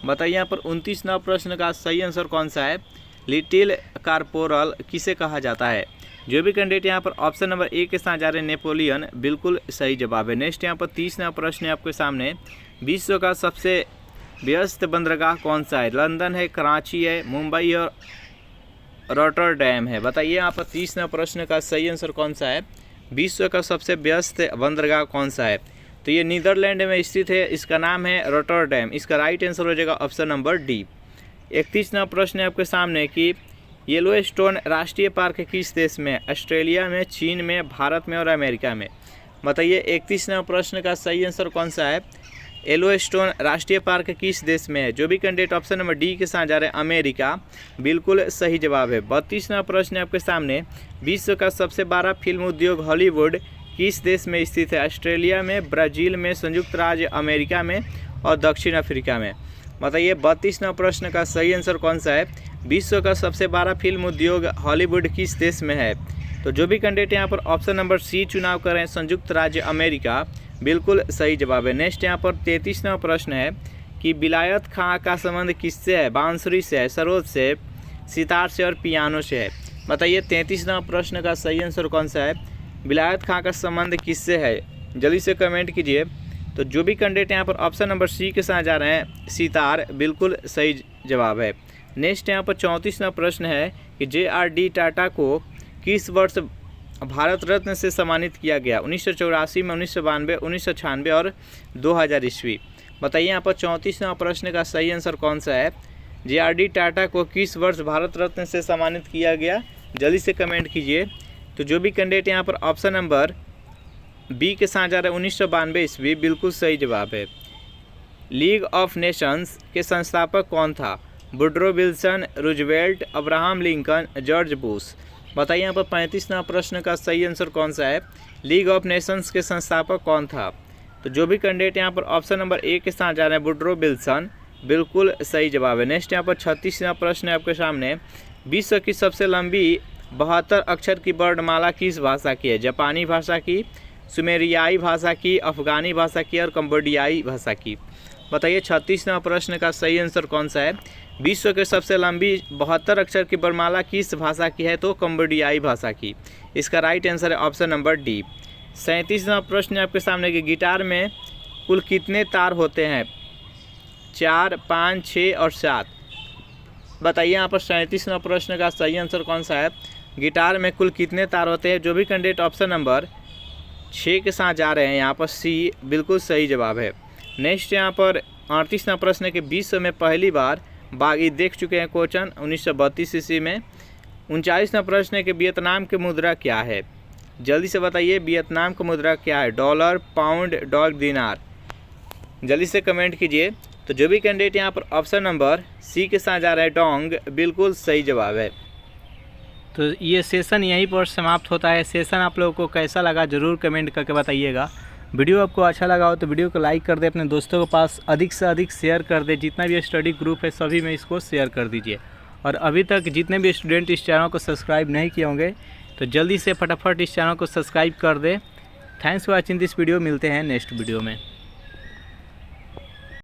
बताइए यहाँ पर 29 नंबर प्रश्न का सही आंसर कौन सा है। लिटिल कारपोरल किसे कहा जाता है। जो भी कैंडिडेट यहाँ पर ऑप्शन नंबर ए के साथ जा रहे हैं, नेपोलियन, बिल्कुल सही जवाब है। नेक्स्ट यहाँ पर 30 नंबर प्रश्न है आपके सामने, विश्व का सबसे व्यस्त बंदरगाह कौन सा है। लंदन है, कराची है, मुंबई और रॉटरडैम है। बताइए यहाँ पर 30 नंबर प्रश्न का सही आंसर कौन सा है। विश्व का सबसे व्यस्त बंदरगाह कौन सा है। तो ये नीदरलैंड में स्थित है, इसका नाम है रॉटरडैम। इसका राइट आंसर हो जाएगा ऑप्शन नंबर डी। 31 नंबर प्रश्न है आपके सामने कि येलोस्टोन राष्ट्रीय पार्क किस देश में है। ऑस्ट्रेलिया में, चीन में, भारत में और अमेरिका में। बताइए 31 नंबर प्रश्न का सही आंसर कौन सा है। येलोस्टोन राष्ट्रीय पार्क किस देश में है। जो भी कैंडिडेट ऑप्शन नंबर डी के साथ जा रहे हैं, अमेरिका, बिल्कुल सही जवाब है। 32 नंबर प्रश्न है आपके सामने, विश्व का सबसे बड़ा फिल्म उद्योग हॉलीवुड किस देश में स्थित है। ऑस्ट्रेलिया में, ब्राज़ील में, संयुक्त राज्य अमेरिका में और दक्षिण अफ्रीका में। बताइए 32 नंबर प्रश्न का सही आंसर कौन सा है। विश्व का सबसे बड़ा फिल्म उद्योग हॉलीवुड किस देश में है। तो जो भी कैंडिडेट यहाँ पर ऑप्शन नंबर सी चुनाव करें, संयुक्त राज्य अमेरिका, बिल्कुल सही जवाब है। नेक्स्ट यहाँ पर 33 नंबर प्रश्न है कि विलायत खां का संबंध किससे है। बांसुरी से है, सरोद से, सितार से और पियानो से है। बताइए 33 नंबर प्रश्न का सही आंसर कौन सा है। विलायत खां का संबंध किससे है, जल्दी से कमेंट कीजिए। तो जो भी कैंडिडेट यहाँ पर ऑप्शन नंबर सी के साथ जा रहे हैं, सितार, बिल्कुल सही जवाब है। नेक्स्ट यहाँ पर 34 नंबर प्रश्न है कि JRD टाटा को किस वर्ष भारत रत्न से सम्मानित किया गया। 1984 में, 1992, 1996 और 2000 ईस्वी। बताइए यहाँ पर 34 नंबर प्रश्न का सही आंसर कौन सा है। JRD टाटा को किस वर्ष भारत रत्न से सम्मानित किया गया, जल्दी से कमेंट कीजिए। तो जो भी कैंडिडेट यहाँ पर ऑप्शन नंबर बी के साथ जा रहे हैं, 1992 ईस्वी, बिल्कुल सही जवाब है। लीग ऑफ नेशंस के संस्थापक कौन था। Woodrow Wilson, Roosevelt, Abraham Lincoln, George Bush. बताइए यहाँ पर 35 नंबर प्रश्न का सही आंसर कौन सा है। लीग ऑफ नेशंस के संस्थापक कौन था। तो जो भी कैंडिडेट यहाँ पर ऑप्शन नंबर ए के साथ जा रहे हैं, वुडरो विल्सन, बिल्कुल सही जवाब है। नेक्स्ट यहाँ पर 36 नंबर प्रश्न है आपके सामने, विश्व की सबसे लंबी 72 अक्षर की वर्णमाला किस भाषा की है। जापानी भाषा की, सुमेरियाई भाषा की, अफगानी भाषा की और कंबोडियाई भाषा की। बताइए 36 नंबर प्रश्न का सही आंसर कौन सा है। विश्व के सबसे लंबी 72 अक्षर की वर्णमाला किस भाषा की है, तो कंबोडियाई भाषा की। इसका राइट आंसर है ऑप्शन नंबर डी। 37 नंबर प्रश्न है आपके सामने कि गिटार में कुल कितने तार होते हैं। 4, 5, 6 और 7। बताइए यहाँ पर 37 नंबर प्रश्न का सही आंसर कौन सा है। गिटार में कुल कितने तार होते हैं। जो भी कैंडिडेट ऑप्शन नंबर 6 के साथ जा रहे हैं, यहाँ पर सी, बिल्कुल सही जवाब है। नेक्स्ट यहाँ पर 38 नंबर प्रश्न है कि विश्व में पहली बार बागी देख चुके हैं क्वेश्चन 1932 ईस्वी में। 39 नंबर प्रश्न है कि वियतनाम की मुद्रा क्या है। जल्दी से बताइए वियतनाम की मुद्रा क्या है। डॉलर, पाउंड, डॉलर, दिनार। जल्दी से कमेंट कीजिए। तो जो भी कैंडिडेट यहाँ पर ऑप्शन नंबर सी के साथ जा रहे हैं, डोंग, बिल्कुल सही जवाब है। तो ये सेशन यहीं पर समाप्त होता है। सेशन आप लोगों को कैसा लगा ज़रूर कमेंट करके बताइएगा। वीडियो आपको अच्छा लगा हो तो वीडियो को लाइक कर दे, अपने दोस्तों के पास अधिक से अधिक शेयर कर दे। जितना भी स्टडी ग्रुप है सभी में इसको शेयर कर दीजिए। और अभी तक जितने भी स्टूडेंट इस चैनल को सब्सक्राइब नहीं किए होंगे, तो जल्दी से फटाफट इस चैनल को सब्सक्राइब कर दे। Thanks for watching this video. मिलते हैं नेक्स्ट वीडियो में।